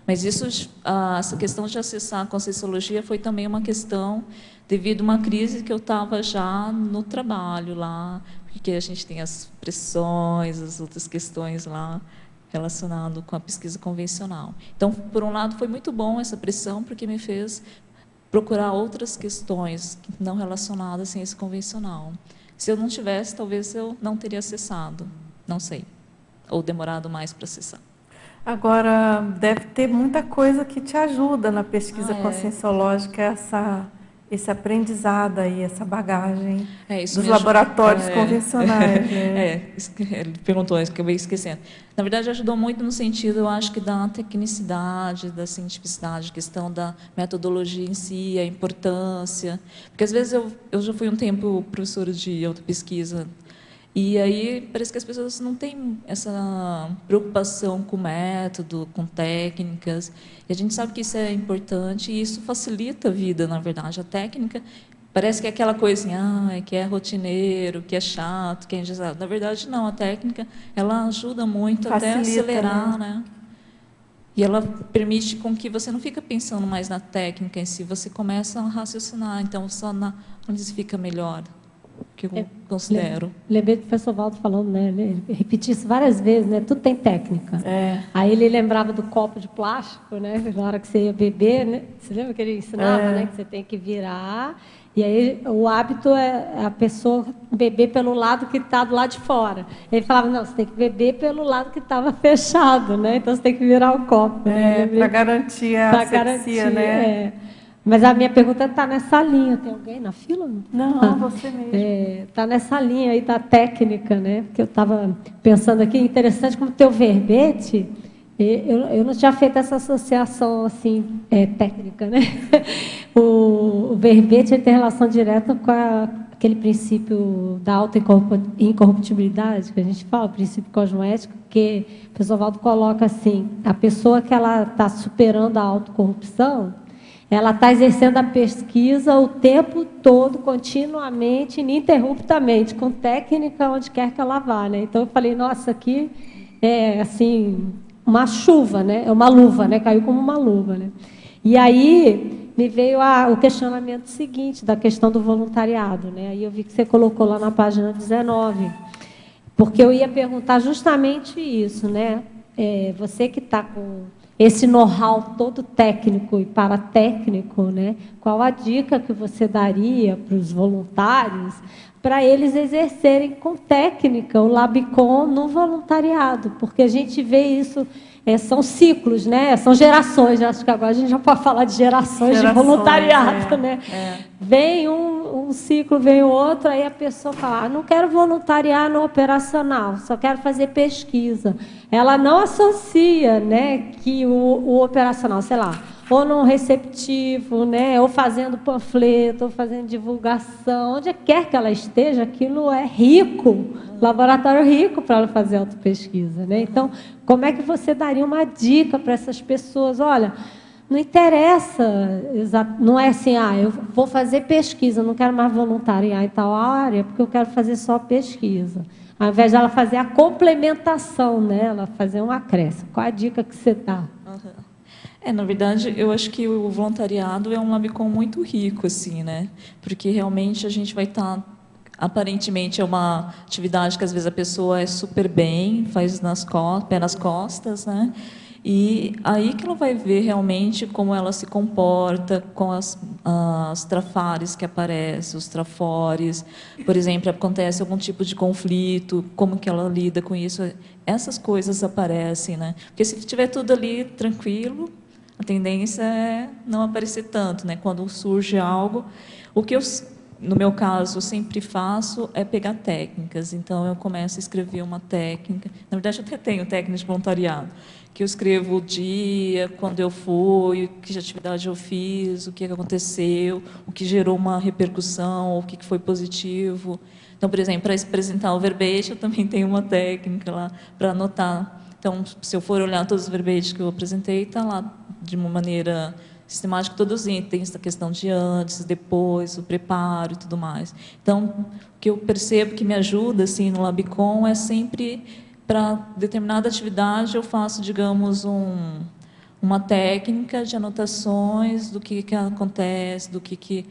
Speaker 1: Mas essa questão de acessar a Conscienciologia foi também uma questão devido a uma crise que eu estava já no trabalho lá, porque a gente tem as pressões, as outras questões lá relacionadas com a pesquisa convencional. Então, por um lado, foi muito bom essa pressão, porque me fez procurar outras questões não relacionadas à ciência convencional. Se eu não tivesse, talvez eu não teria acessado, não sei. Ou demorado mais para acessar.
Speaker 2: Agora, deve ter muita coisa que te ajuda na pesquisa conscienciológica, esse aprendizado aí, essa bagagem dos laboratórios convencionais. Né?
Speaker 1: Ele perguntou isso, que eu acabei esquecendo. Na verdade, ajudou muito no sentido, eu acho que da tecnicidade, da cientificidade, questão da metodologia em si, a importância. Porque, às vezes, eu já fui um tempo professora de autopesquisa. E aí parece que as pessoas não têm essa preocupação com o método, com técnicas. E a gente sabe que isso é importante e isso facilita a vida, na verdade. A técnica parece que é aquela coisinha, que é rotineiro, que é chato, que é engessado. Na verdade, não. A técnica, ela ajuda muito
Speaker 2: Facilita,
Speaker 1: até acelerar, né? E ela permite com que você não fica pensando mais na técnica em si, você começa a raciocinar. Então, só onde se fica melhor. Que eu considero.
Speaker 6: Lembrei do professor Valdo falando, né? Ele repetiu isso várias vezes, né? Tudo tem técnica. Aí ele lembrava do copo de plástico, né? Na hora que você ia beber, né? Você lembra que ele ensinava, né? Que você tem que virar. E aí o hábito é a pessoa beber pelo lado que está do lado de fora. Ele falava, não, você tem que beber pelo lado que estava fechado, né? Então você tem que virar o copo. Né?
Speaker 2: Para garantir a asepsia, né?
Speaker 6: Mas a minha pergunta está nessa linha. Tem alguém na fila?
Speaker 2: Não, você mesmo.
Speaker 6: Está nessa linha aí da técnica, né? Porque eu estava pensando aqui, interessante como teu verbete, eu não tinha feito essa associação assim, técnica, né? O verbete ele tem relação direta com aquele princípio da autoincorruptibilidade, que a gente fala, o princípio cosmoético, que o professor Valdo coloca assim, a pessoa que ela está superando a autocorrupção, ela está exercendo a pesquisa o tempo todo, continuamente, ininterruptamente, com técnica onde quer que ela vá. Né? Então, eu falei, nossa, aqui é assim, uma chuva, né? É uma luva, né? Caiu como uma luva. Né? E aí me veio o questionamento seguinte, da questão do voluntariado. Né? Aí eu vi que você colocou lá na página 19, porque eu ia perguntar justamente isso. Né? Você que está com esse know-how todo técnico e paratécnico, né? Qual a dica que você daria para os voluntários para eles exercerem com técnica o Labicon no voluntariado? Porque a gente vê isso, são ciclos, né? São gerações, acho que agora a gente já pode falar de gerações de voluntariado. Né? Vem um ciclo, vem o outro, aí a pessoa fala, não quero voluntariar no operacional, só quero fazer pesquisa. Ela não associa, né, que o operacional, sei lá, ou no receptivo, né, ou fazendo panfleto, ou fazendo divulgação, onde quer que ela esteja, aquilo é rico, laboratório rico para ela fazer autopesquisa. Né? Então, como é que você daria uma dica para essas pessoas? Olha, não interessa, não é assim, eu vou fazer pesquisa, não quero mais voluntariar em tal área, porque eu quero fazer só pesquisa. Ao invés dela fazer a complementação, né? Ela fazer um acréscimo. Qual a dica que você dá?
Speaker 1: Na verdade, eu acho que o voluntariado é um labicom muito rico, assim, né? Porque realmente a gente vai estar... Aparentemente é uma atividade que às vezes a pessoa é super bem, faz pé nas costas, né? E aí que ela vai ver realmente como ela se comporta com as trafares que aparecem, os trafores. Por exemplo, acontece algum tipo de conflito, como que ela lida com isso. Essas coisas aparecem, né? Porque se tiver tudo ali tranquilo, a tendência é não aparecer tanto, né? Quando surge algo, o que no meu caso, eu sempre faço é pegar técnicas. Então, eu começo a escrever uma técnica. Na verdade, eu até tenho técnica de voluntariado, que eu escrevo o dia, quando eu fui, que atividade eu fiz, o que aconteceu, o que gerou uma repercussão, o que foi positivo. Então, por exemplo, para apresentar o verbete, eu também tenho uma técnica lá para anotar. Então, se eu for olhar todos os verbetes que eu apresentei, está lá de uma maneira sistemática, todos os itens, a questão de antes, depois, o preparo e tudo mais. Então, o que eu percebo que me ajuda assim, no Labicom é sempre, para determinada atividade, eu faço, digamos, uma técnica de anotações do que acontece, do que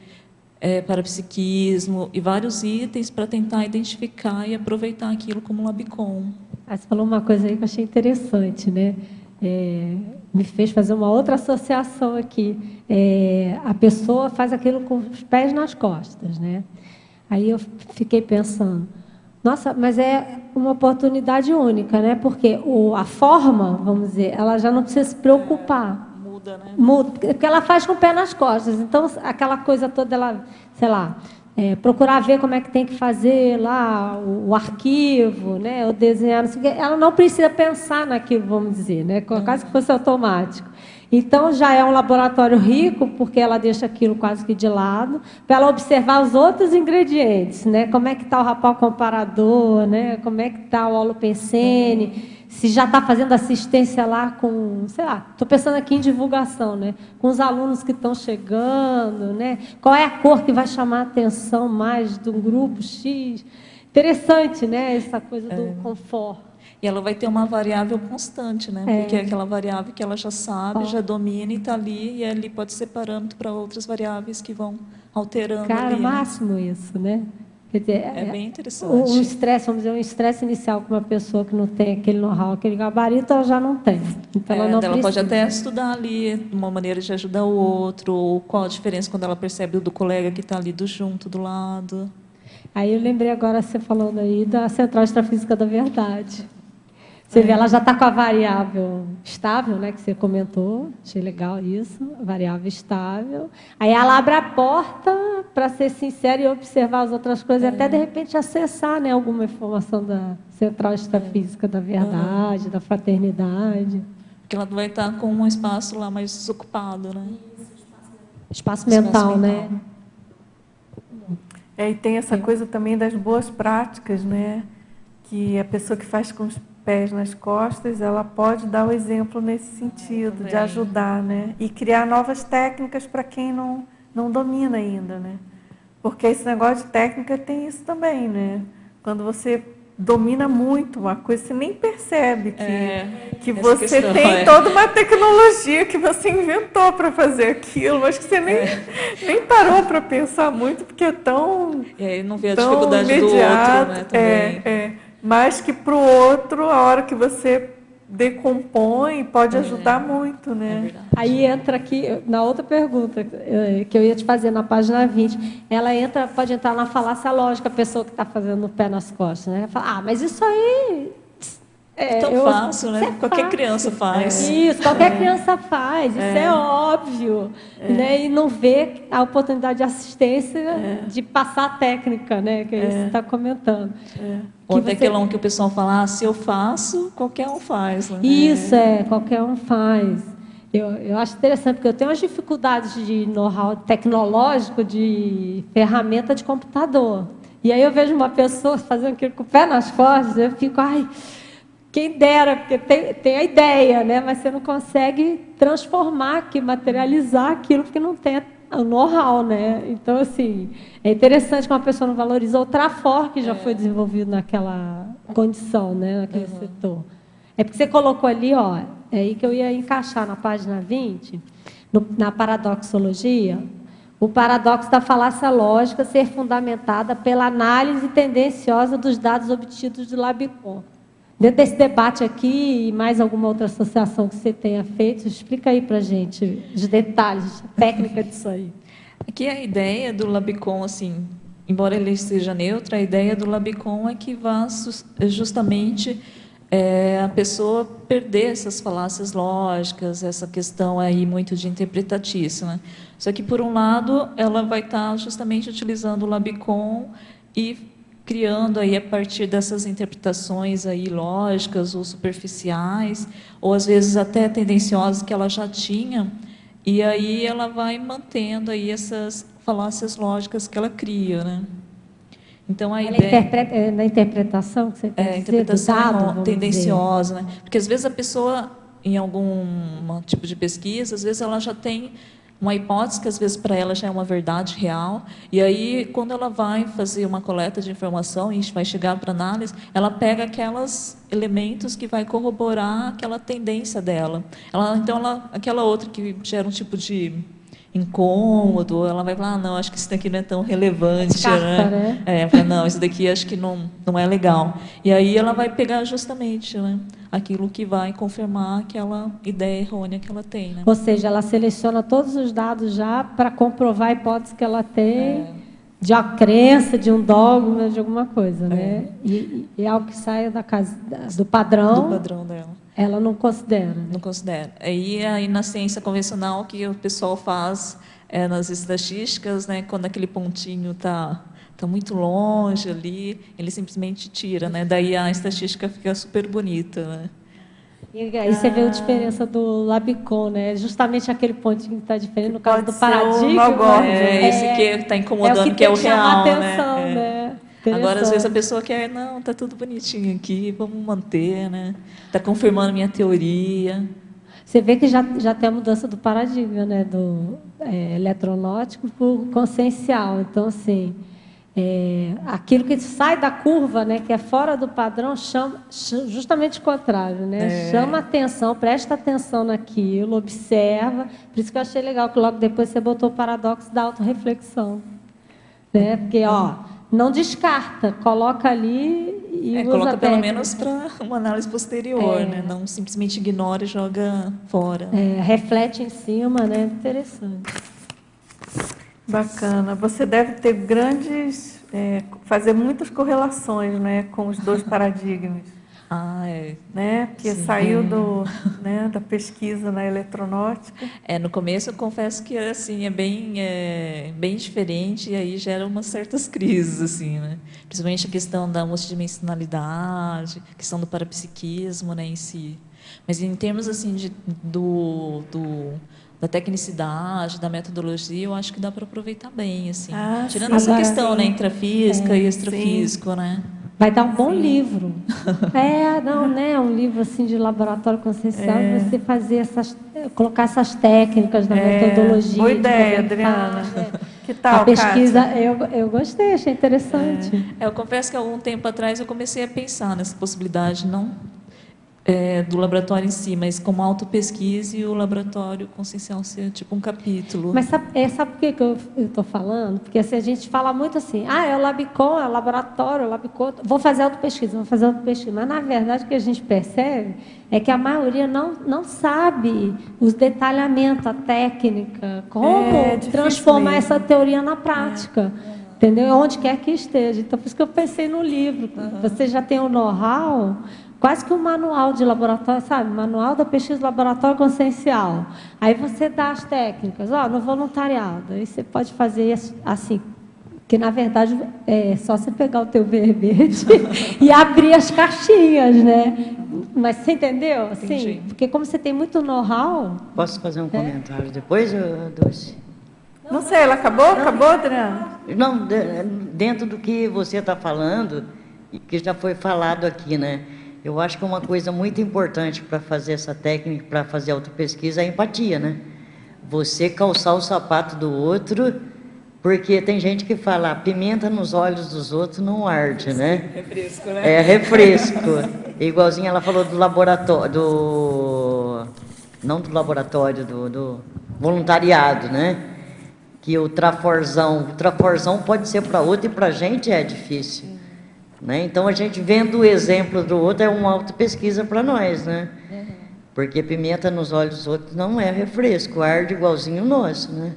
Speaker 1: é parapsiquismo, e vários itens para tentar identificar e aproveitar aquilo como Labicom.
Speaker 6: Você falou uma coisa aí que eu achei interessante, né? Me fez fazer uma outra associação aqui. A pessoa faz aquilo com os pés nas costas, né? Aí eu fiquei pensando, nossa, mas é uma oportunidade única, né? Porque a forma, vamos dizer, ela já não precisa se preocupar.
Speaker 1: Muda, né?
Speaker 6: Muda, porque ela faz com o pé nas costas. Então, aquela coisa toda, ela, sei lá, procurar ver como é que tem que fazer lá o arquivo, né, o desenhar, não sei o quê. Ela não precisa pensar naquilo, vamos dizer, né, quase que fosse automático. Então, já é um laboratório rico, porque ela deixa aquilo quase que de lado, para ela observar os outros ingredientes, né, como é que está o rapal comparador, né, como é que está o holopensene, se já está fazendo assistência lá com, sei lá, estou pensando aqui em divulgação, né? Com os alunos que estão chegando, né? Qual é a cor que vai chamar a atenção mais de um grupo X? Interessante, né? Essa coisa do conforto.
Speaker 1: E ela vai ter uma variável constante, né? Porque é aquela variável que ela já sabe, já domina e está ali, e ali pode ser parâmetro para outras variáveis que vão alterando.
Speaker 6: Cara,
Speaker 1: ali,
Speaker 6: máximo, né? Isso, né? Quer dizer,
Speaker 1: é bem interessante.
Speaker 6: Um estresse, vamos dizer, um estresse inicial com uma pessoa que não tem aquele know-how, aquele gabarito, ela já não tem. Então, ela
Speaker 1: pode até estudar ali uma maneira de ajudar o outro, ou qual a diferença quando ela percebe do colega que está ali junto, do lado.
Speaker 6: Aí eu lembrei agora, você falando aí, da Central Extrafísica da Verdade. Você vê, ela já está com a variável estável, né, que você comentou, achei legal isso, variável estável. Aí ela abre a porta para ser sincera e observar as outras coisas, e até de repente acessar, né, alguma informação da Central Extrafísica da Verdade, da Fraternidade.
Speaker 1: Porque ela vai estar com um espaço lá mais desocupado, né?
Speaker 6: Espaço mental, né?
Speaker 2: E tem essa coisa também das boas práticas, né? Que a pessoa que faz com os pés nas costas, ela pode dar o exemplo nesse sentido, de ajudar, né? E criar novas técnicas para quem não domina ainda, né? Porque esse negócio de técnica tem isso também, né? Quando você domina muito uma coisa, você nem percebe que você tem toda uma tecnologia que você inventou para fazer aquilo, mas que você nem parou para pensar muito, porque é tão
Speaker 1: E aí não vê a dificuldade
Speaker 2: imediato,
Speaker 1: do outro, né? Também.
Speaker 2: Mas que para o outro, a hora que você decompõe, pode ajudar muito, né?
Speaker 6: Aí entra aqui, na outra pergunta que eu ia te fazer, na página 20, ela pode entrar na falácia lógica, a pessoa que está fazendo o pé nas costas, né? Ela fala, mas isso aí...
Speaker 1: É tão fácil, né? Qualquer criança faz.
Speaker 6: Isso, qualquer criança faz, isso é óbvio. Né? E não vê a oportunidade de assistência de passar a técnica, né? Que você está comentando.
Speaker 1: Ou até aquele que o pessoal fala, se eu faço, qualquer um faz. Né?
Speaker 6: Isso, qualquer um faz. Eu acho interessante, porque eu tenho umas dificuldades de know-how tecnológico, de ferramenta de computador. E aí eu vejo uma pessoa fazendo aquilo com o pé nas costas, eu fico, quem dera, porque tem a ideia, né? Mas você não consegue transformar, materializar aquilo, porque não tem o know-how, né? Então, assim, é interessante que uma pessoa não valoriza o Trafor, que já foi desenvolvido naquela condição, né? Naquele setor. É porque você colocou ali, ó, é aí que eu ia encaixar na página 20, na paradoxologia, o paradoxo da falácia lógica ser fundamentada pela análise tendenciosa dos dados obtidos de Labicon. Dentro desse debate aqui, e mais alguma outra associação que você tenha feito, explica aí para a gente os detalhes, a técnica disso aí.
Speaker 1: Aqui a ideia do Labicon, assim, embora ele seja neutro, a ideia do Labicon é que vá justamente a pessoa perder essas falácias lógicas, essa questão aí muito de interpretatícia, né? Só que, por um lado, ela vai estar justamente utilizando o Labicon e criando aí a partir dessas interpretações aí lógicas ou superficiais, ou às vezes até tendenciosas que ela já tinha, e aí ela vai mantendo aí essas falácias lógicas que ela cria, né? Então a ideia
Speaker 6: na interpretação que você quer dizer,
Speaker 1: interpretação
Speaker 6: do dado,
Speaker 1: tendenciosa, né? Porque às vezes a pessoa em algum tipo de pesquisa, às vezes ela já tem uma hipótese que às vezes para ela já é uma verdade real, e aí quando ela vai fazer uma coleta de informação e vai chegar para análise, ela pega aqueles elementos que vai corroborar aquela tendência dela. Aquela outra que gera um tipo de incômodo, ela vai falar, não, acho que isso daqui não é tão relevante,
Speaker 6: Descarta, né?
Speaker 1: Fala, não, isso daqui acho que não é legal. E aí ela vai pegar justamente, né, aquilo que vai confirmar aquela ideia errônea que ela tem, né?
Speaker 6: Ou seja, ela seleciona todos os dados já para comprovar a hipótese que ela tem de uma crença, de um dogma, de alguma coisa, né? E algo que saia do padrão.
Speaker 1: Do padrão dela.
Speaker 6: Ela não considera.
Speaker 1: Não considera. Aí na ciência convencional, o que o pessoal faz nas estatísticas, né, quando aquele pontinho está muito longe ali, ele simplesmente tira, né? Daí a estatística fica super bonita, né?
Speaker 6: E aí você vê a diferença do Labicon, né? Justamente aquele pontinho que está diferente no caso do paradigma.
Speaker 1: Esse que está incomodando, que é o real, né? Agora, às vezes, a pessoa quer, não, está tudo bonitinho aqui, vamos manter, né? Está confirmando minha teoria.
Speaker 6: Você vê que já tem a mudança do paradigma, né? Do eletronótico para o consciencial. Então, assim, aquilo que sai da curva, né, que é fora do padrão, chama justamente o contrário, né? Chama atenção, presta atenção naquilo, observa. Por isso que eu achei legal que logo depois você botou o paradoxo da autorreflexão. Né? Porque, não descarta, coloca ali e usa
Speaker 1: coloca pelo menos para uma análise posterior, né? Não simplesmente ignora e joga fora.
Speaker 6: Reflete em cima, né? Interessante.
Speaker 2: Bacana. Você deve ter fazer muitas correlações, né, com os dois paradigmas. Né? Porque saiu da pesquisa na eletronáutica.
Speaker 1: No começo eu confesso que assim é bem diferente, e aí gera umas certas crises, assim, né? Principalmente a questão da multidimensionalidade, a questão do parapsiquismo, né, em si. Mas em termos assim da tecnicidade, da metodologia, eu acho que dá para aproveitar bem, assim. Tirando essa questão, né, intrafísica e extrafísico, né?
Speaker 6: Vai dar um bom livro. Um livro assim de laboratório consciencial, você fazer colocar essas técnicas da metodologia.
Speaker 2: Boa ideia, Adriana. Que tal,
Speaker 6: a pesquisa, eu gostei, achei interessante.
Speaker 1: Eu confesso que há algum tempo atrás eu comecei a pensar nessa possibilidade, não do laboratório em si, mas como autopesquisa e o laboratório consciencial ser tipo um capítulo.
Speaker 6: Mas sabe por que eu estou falando? Porque assim, a gente fala muito assim, é o Labicon, é o laboratório, é o Labicon, vou fazer autopesquisa. Mas, na verdade, o que a gente percebe é que a maioria não sabe os detalhamentos, a técnica, como transformar essa teoria na prática. Entendeu? Onde quer que esteja. Então, por isso que eu pensei no livro. Você já tem o know-how, quase que um manual de laboratório, sabe? Manual da pesquisa do laboratório consciencial. Aí você dá as técnicas, no voluntariado. Aí você pode fazer assim, que na verdade é só você pegar o teu verbete e abrir as caixinhas, né? Mas você entendeu? Assim, porque como você tem muito know-how...
Speaker 4: Posso fazer um comentário depois, Dulce?
Speaker 2: Não sei, ela acabou? Acabou, Adriana?
Speaker 4: Não, dentro do que você está falando, e que já foi falado aqui, né? Eu acho que uma coisa muito importante para fazer essa técnica, para fazer autopesquisa, é a empatia, né? você calçar o sapato do outro, porque tem gente que fala, pimenta nos olhos dos outros não arde, né?
Speaker 1: Refresco, né?
Speaker 4: É, refresco. Igualzinho ela falou do laboratório, não do laboratório, do voluntariado, né? Que o traforzão pode ser para outro e para a gente é difícil. Né? Então, a gente vendo o exemplo do outro é uma autopesquisa para nós, né? Porque pimenta nos olhos dos outros não é refresco, arde igualzinho o nosso, né?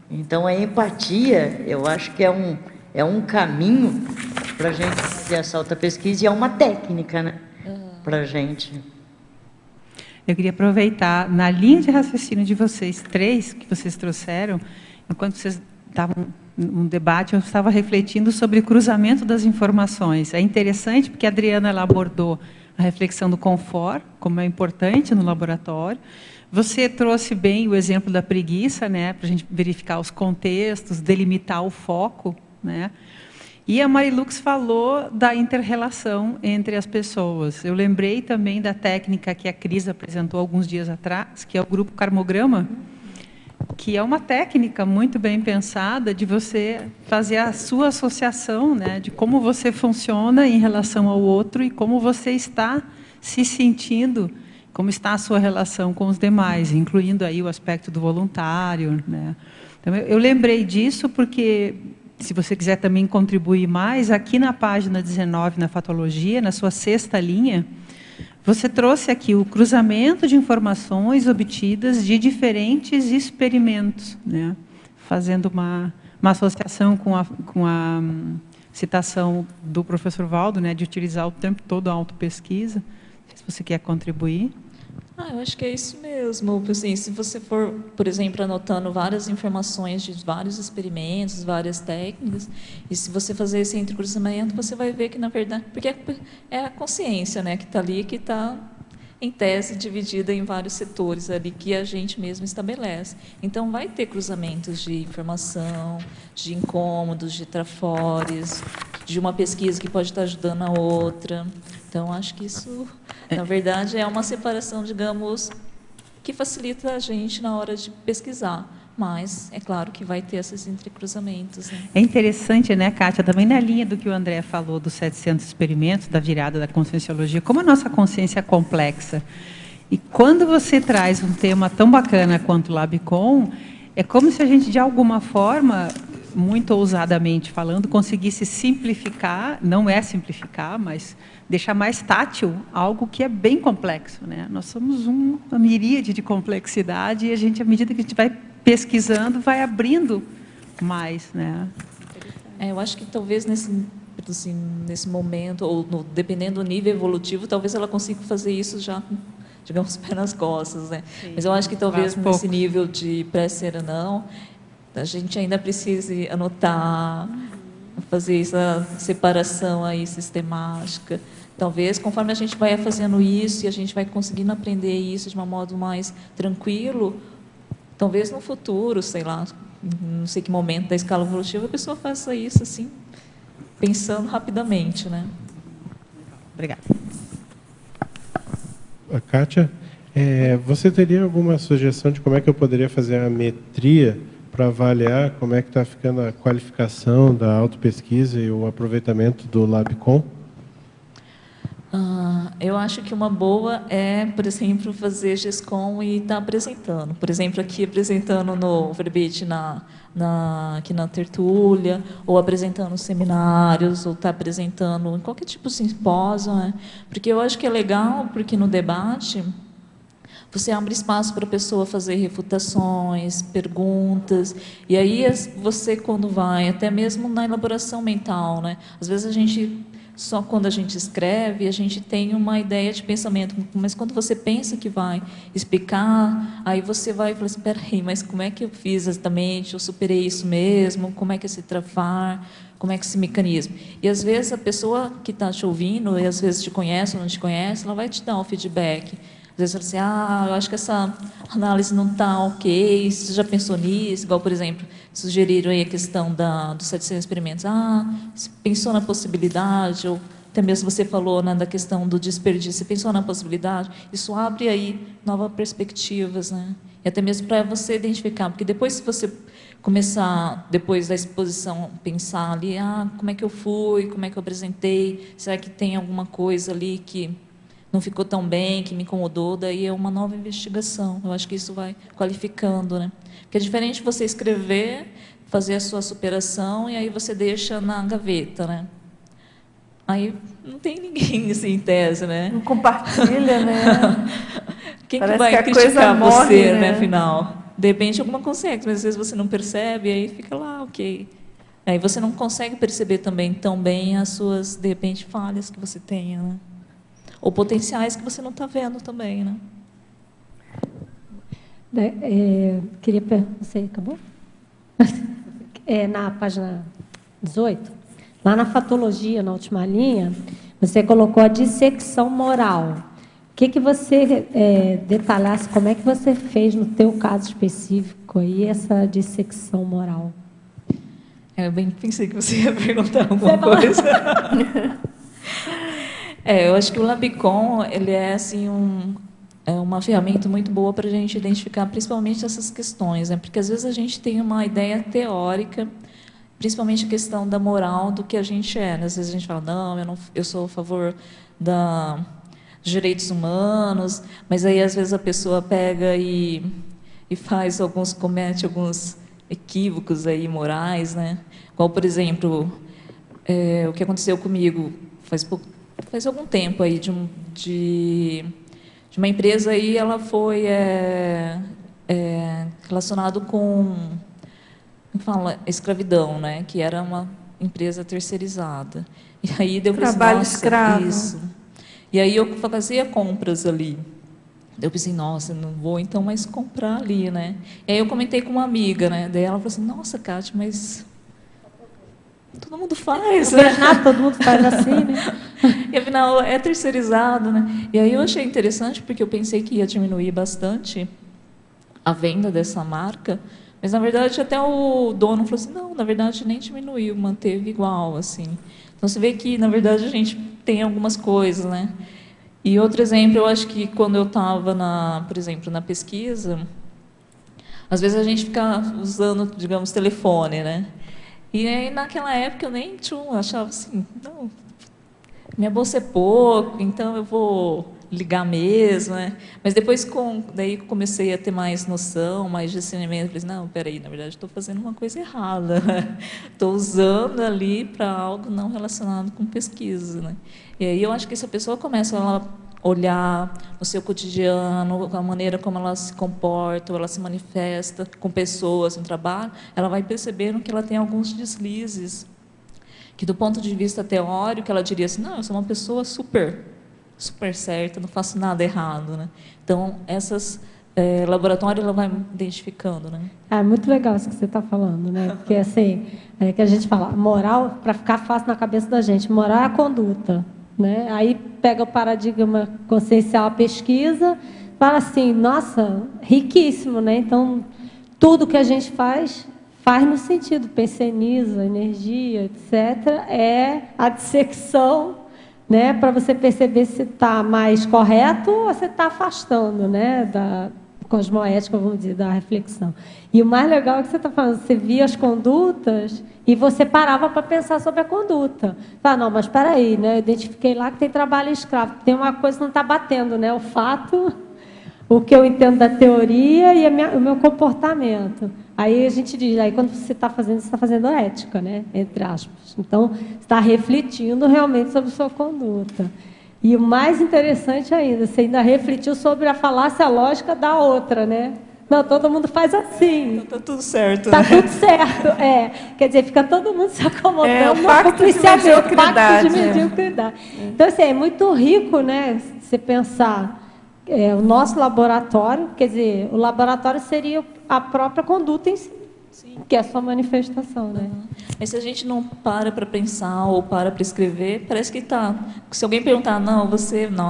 Speaker 4: Então, a empatia, eu acho que é um caminho para a gente fazer essa autopesquisa e é uma técnica, né? Para a gente.
Speaker 3: Eu queria aproveitar, na linha de raciocínio de vocês três, que vocês trouxeram, enquanto vocês estavam num debate, eu estava refletindo sobre o cruzamento das informações. É interessante, porque a Adriana ela abordou a reflexão do confort, como é importante no laboratório. Você trouxe bem o exemplo da preguiça, né, para a gente verificar os contextos, delimitar o foco, né? E a Marilux falou da inter-relação entre as pessoas. Eu lembrei também da técnica que a Cris apresentou alguns dias atrás, que é o grupo Karmograma, que é uma técnica muito bem pensada de você fazer a sua associação, né, de como você funciona em relação ao outro e como você está se sentindo, como está a sua relação com os demais, incluindo aí o aspecto do voluntário, né. Então, eu lembrei disso porque, se você quiser também contribuir mais, aqui na página 19, na Fatologia, na sua 6ª linha, você trouxe aqui o cruzamento de informações obtidas de diferentes experimentos, né? Fazendo uma associação com a citação do professor Valdo, né? De utilizar o tempo todo a autopesquisa. Não sei se você quer contribuir.
Speaker 1: Eu acho que é isso mesmo. Assim, se você for, por exemplo, anotando várias informações de vários experimentos, várias técnicas, e se você fazer esse entrecruzamento, você vai ver que, na verdade, porque é a consciência, né, que está ali, que está, em tese, dividida em vários setores ali que a gente mesmo estabelece. Então, vai ter cruzamentos de informação, de incômodos, de trafores, de uma pesquisa que pode estar ajudando a outra. Então, acho que isso, na verdade, é uma separação, digamos, que facilita a gente na hora de pesquisar. Mas, é claro que vai ter esses entrecruzamentos. Né?
Speaker 3: É interessante, né, Kátia, também na linha do que o André falou dos 700 experimentos, da virada da conscienciologia, como a nossa consciência é complexa. E quando você traz um tema tão bacana quanto o Labicon, é como se a gente, de alguma forma, muito ousadamente falando, conseguisse simplificar, não é simplificar, mas deixar mais tátil algo que é bem complexo, né? Nós somos uma miríade de complexidade e a gente, à medida que a gente vai pesquisando, vai abrindo mais, né?
Speaker 1: Eu acho que talvez nesse momento, ou dependendo do nível evolutivo, talvez ela consiga fazer isso já, digamos, pé nas costas, né? Sim, mas eu acho que talvez nesse nível de pré-serenão, a gente ainda precise anotar, fazer essa separação aí sistemática. Talvez, conforme a gente vai fazendo isso e a gente vai conseguindo aprender isso de um modo mais tranquilo, talvez no futuro, sei lá, não sei que momento da escala evolutiva, a pessoa faça isso assim, pensando rapidamente, né?
Speaker 3: Obrigada.
Speaker 5: Kátia, você teria alguma sugestão de como é que eu poderia fazer a metria para avaliar como é que está ficando a qualificação da autopesquisa e o aproveitamento do Labicon?
Speaker 1: Eu acho que uma boa é, por exemplo, fazer GESCOM e estar apresentando. Por exemplo, aqui apresentando no verbete aqui na tertúlia, ou apresentando seminários, ou estar apresentando em qualquer tipo de simpósio, né? Porque eu acho que é legal, porque no debate você abre espaço para a pessoa fazer refutações, perguntas, e aí você, quando vai, até mesmo na elaboração mental, né? Às vezes a gente, só quando a gente escreve, a gente tem uma ideia de pensamento, mas quando você pensa que vai explicar, aí você vai e fala assim, espera aí, mas como é que eu fiz exatamente? Eu superei isso mesmo? Como é que é esse travar? Como é que é esse mecanismo? E, às vezes, a pessoa que está te ouvindo, e às vezes te conhece ou não te conhece, ela vai te dar um feedback. Às vezes fala assim, eu acho que essa análise não está ok, você já pensou nisso? Igual, por exemplo, sugeriram aí a questão dos 700 experimentos. Você pensou na possibilidade, ou até mesmo você falou, né, da questão do desperdício, você pensou na possibilidade, isso abre aí novas perspectivas, né? E até mesmo para você identificar, porque depois, se você começar, depois da exposição, pensar ali, como é que eu fui, como é que eu apresentei, será que tem alguma coisa ali que não ficou tão bem, que me incomodou, daí é uma nova investigação. Eu acho que isso vai qualificando, né? Porque é diferente você escrever, fazer a sua superação, e aí você deixa na gaveta, né? Aí não tem ninguém assim, em tese, né?
Speaker 2: Não compartilha, né?
Speaker 1: Quem
Speaker 2: Parece
Speaker 1: que vai
Speaker 2: que a coisa
Speaker 1: criticar
Speaker 2: morre,
Speaker 1: você,
Speaker 2: né?
Speaker 1: né, afinal? De repente alguma consegue, mas às vezes você não percebe, aí fica lá, ok. Aí você não consegue perceber também tão bem as suas, de repente, falhas que você tenha, né? Ou potenciais que você não está vendo também, né?
Speaker 6: Queria você acabou? Na página 18, lá na fatologia, na última linha, você colocou a dissecção moral. Que você detalhasse como é que você fez no teu caso específico aí essa dissecção moral?
Speaker 1: Eu bem pensei que você ia perguntar alguma coisa. Eu acho que o Labicon, ele é assim uma ferramenta muito boa para a gente identificar principalmente essas questões, né? Porque às vezes a gente tem uma ideia teórica, principalmente a questão da moral do que a gente é, né? Às vezes a gente fala, não, eu sou a favor dos direitos humanos, mas aí às vezes a pessoa pega e comete alguns equívocos aí morais, né? Qual, por exemplo, o que aconteceu comigo faz algum tempo aí de uma empresa aí, ela foi relacionado com, como fala, escravidão, né? Que era uma empresa terceirizada. E aí deu para
Speaker 2: trabalho escravo.
Speaker 1: Isso. E aí eu fazia compras ali. Eu pensei, nossa, não vou então mais comprar ali, né? E aí eu comentei com uma amiga, né? Daí ela falou assim, nossa, Kátia, mas todo mundo faz, né?
Speaker 6: Todo mundo faz assim, né?
Speaker 1: E afinal é terceirizado, né? E aí eu achei interessante porque eu pensei que ia diminuir bastante a venda dessa marca, mas na verdade até o dono falou assim, não, na verdade nem diminuiu, manteve igual, assim. Então você vê que na verdade a gente tem algumas coisas, né? E outro exemplo, eu acho que quando eu estava, por exemplo, na pesquisa, às vezes a gente fica usando, digamos, telefone, né? E aí, naquela época, eu nem achava assim, não, minha bolsa é pouco, então eu vou ligar mesmo, né? Mas depois, daí comecei a ter mais noção, mais discernimento, falei assim, não, peraí, na verdade, estou fazendo uma coisa errada, estou usando ali para algo não relacionado com pesquisa, né? E aí eu acho que se a pessoa começa a olhar no seu cotidiano, a maneira como ela se comporta, ou ela se manifesta com pessoas no trabalho, ela vai percebendo que ela tem alguns deslizes, que do ponto de vista teórico, ela diria assim, não, eu sou uma pessoa super certa, não faço nada errado, né? Então, laboratório, ela vai identificando, né?
Speaker 6: É muito legal isso que você está falando, né? Porque, assim, que a gente fala, moral, para ficar fácil na cabeça da gente, moral é a conduta, né? Aí pega o paradigma consciencial, a pesquisa, fala assim, nossa, riquíssimo, né? Então, tudo que a gente faz no sentido, penseniza, energia, etc., é a dissecção, né? Para você perceber se está mais correto ou você está afastando, né? Da cosmoética, vamos dizer, da reflexão. E o mais legal é que você está falando, você via as condutas e você parava para pensar sobre a conduta. Fala, não, mas espera aí, né? Eu identifiquei lá que tem trabalho escravo, tem uma coisa que não está batendo, né? O fato, o que eu entendo da teoria e o meu comportamento. Aí a gente diz, aí quando você está fazendo ética, né? Entre aspas. Então, você está refletindo realmente sobre a sua conduta. E o mais interessante ainda, você ainda refletiu sobre a falácia lógica da outra, né? Não, todo mundo faz assim.
Speaker 1: Então tá tudo certo.
Speaker 6: Tá tudo certo, Quer dizer, fica todo mundo se acomodando
Speaker 2: o pacto de mediocridade.
Speaker 6: Pacto de mediocridade. Então, assim, é muito rico, né? Você pensar o nosso laboratório, quer dizer, o laboratório seria a própria conduta em si. Sim. Que é a sua manifestação, né?
Speaker 1: Mas se a gente não para pensar ou para escrever, parece que está. Se alguém perguntar, não,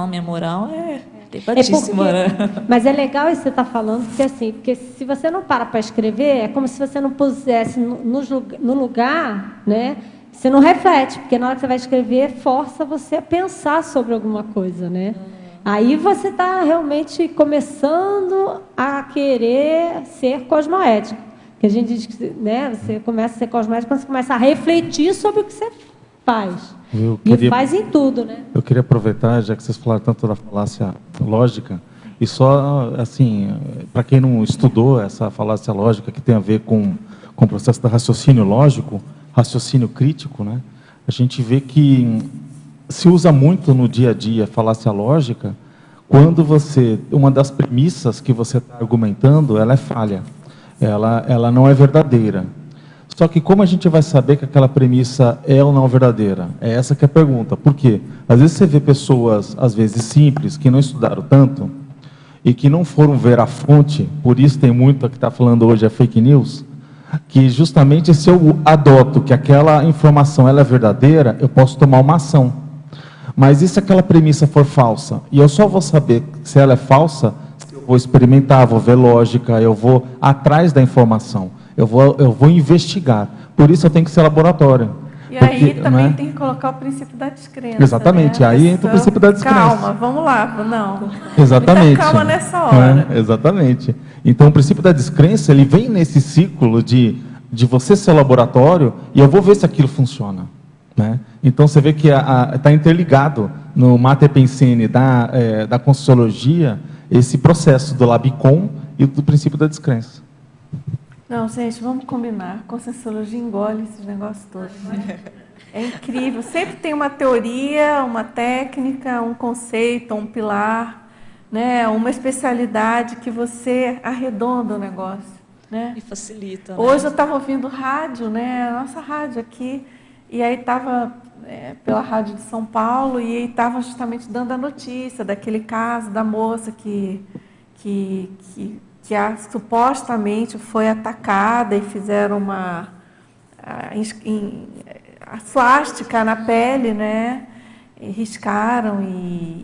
Speaker 1: minha moral é elevadíssima, né?
Speaker 6: Mas é legal isso que você está falando, porque se você não para escrever, é como se você não pusesse no lugar, né? Você não reflete, porque na hora que você vai escrever, força você a pensar sobre alguma coisa, né? Aí você está realmente começando a querer ser cosmoético. Que a gente diz que, né, você começa a ser cosmoético quando você começa a refletir sobre o que você faz. E faz em tudo, né?
Speaker 7: Eu queria aproveitar, já que vocês falaram tanto da falácia lógica, e só, assim, para quem não estudou essa falácia lógica que tem a ver com o processo do raciocínio lógico, raciocínio crítico, né? A gente vê que se usa muito no dia a dia a falácia lógica quando uma das premissas que você está argumentando, ela é falha, ela não é verdadeira. Só que como a gente vai saber que aquela premissa é ou não verdadeira? É essa que é a pergunta. Por quê? Às vezes você vê pessoas, às vezes simples, que não estudaram tanto e que não foram ver a fonte, por isso tem muito que está falando hoje é fake news, que justamente se eu adoto que aquela informação ela é verdadeira, eu posso tomar uma ação. Mas e se aquela premissa for falsa? E eu só vou saber se ela é falsa se eu vou experimentar, vou ver lógica, eu vou atrás da informação, eu vou investigar. Por isso eu tenho que ser laboratório.
Speaker 2: E aí também tem que colocar o princípio da descrença.
Speaker 7: Exatamente,
Speaker 2: né?
Speaker 7: aí entra o princípio da descrença.
Speaker 2: Calma, vamos lá, não.
Speaker 7: Exatamente.
Speaker 2: Muita calma nessa hora.
Speaker 7: Exatamente. Então o princípio da descrença, ele vem nesse ciclo de você ser laboratório e eu vou ver se aquilo funciona. Né? Então você vê que está interligado no Mater Pensene da Conscienciologia esse processo do Labicon e do princípio da descrença.
Speaker 2: Não, gente, vamos combinar. Conscienciologia engole esses negócios todos. Né? É incrível. Sempre tem uma teoria, uma técnica, um conceito, um pilar, né? Uma especialidade que você arredonda o negócio. Né?
Speaker 1: E facilita.
Speaker 2: Hoje
Speaker 1: né?
Speaker 2: eu estava ouvindo rádio, né? A nossa rádio aqui, e aí estava pela rádio de São Paulo, e aí estava justamente dando a notícia daquele caso da moça que supostamente foi atacada e fizeram uma suástica na pele, né? E riscaram,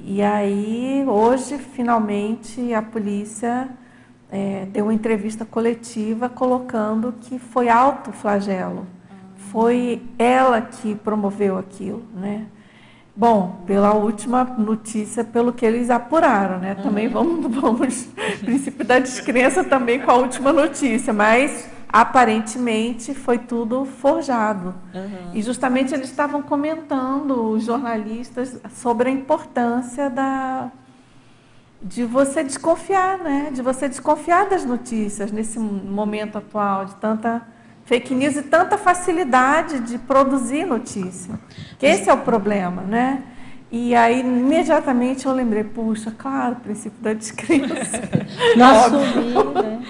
Speaker 2: e aí hoje finalmente a polícia deu uma entrevista coletiva colocando que foi autoflagelo, foi ela que promoveu aquilo, né? Bom, pela última notícia, pelo que eles apuraram, né? Também vamos princípio da descrença também com a última notícia, mas aparentemente foi tudo forjado. E justamente eles estavam comentando, os jornalistas, sobre a importância de você desconfiar, né? De você desconfiar das notícias nesse momento atual, de tanta fake news e tanta facilidade de produzir notícia. Que esse é o problema, né? E aí, imediatamente, eu lembrei, puxa, claro, o princípio da descrença.
Speaker 6: Não assumir, né?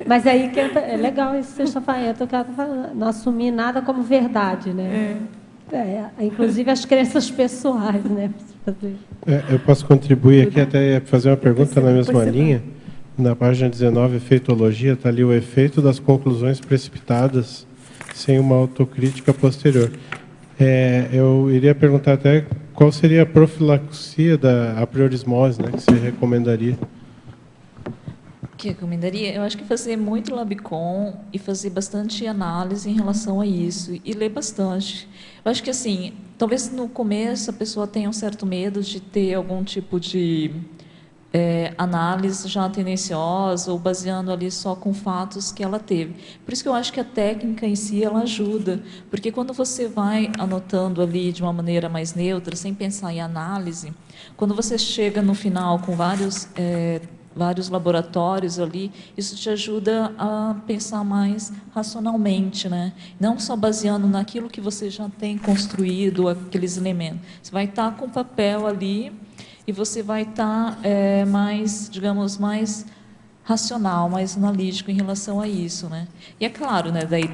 Speaker 6: Mas aí que é legal isso que você está falando, não assumir nada como verdade, né? Inclusive as crenças pessoais, né?
Speaker 5: Eu posso contribuir aqui, até fazer uma pergunta na mesma linha. Na página 19, efeitologia, está ali o efeito das conclusões precipitadas sem uma autocrítica posterior. Eu iria perguntar até qual seria a profilaxia da apriorismose, né, que você recomendaria?
Speaker 1: Que recomendaria? Eu acho que fazer muito Labicon e fazer bastante análise em relação a isso e ler bastante. Eu acho que assim, talvez no começo a pessoa tenha um certo medo de ter algum tipo de análise já tendenciosa ou baseando ali só com fatos que ela teve. Por isso que eu acho que a técnica em si ela ajuda, porque quando você vai anotando ali de uma maneira mais neutra, sem pensar em análise, quando você chega no final com vários laboratórios ali, isso te ajuda a pensar mais racionalmente, né? Não só baseando naquilo que você já tem construído, aqueles elementos. Você vai estar com papel ali e você vai estar mais, digamos, mais racional, mais analítico em relação a isso, né? E é claro, né? Daí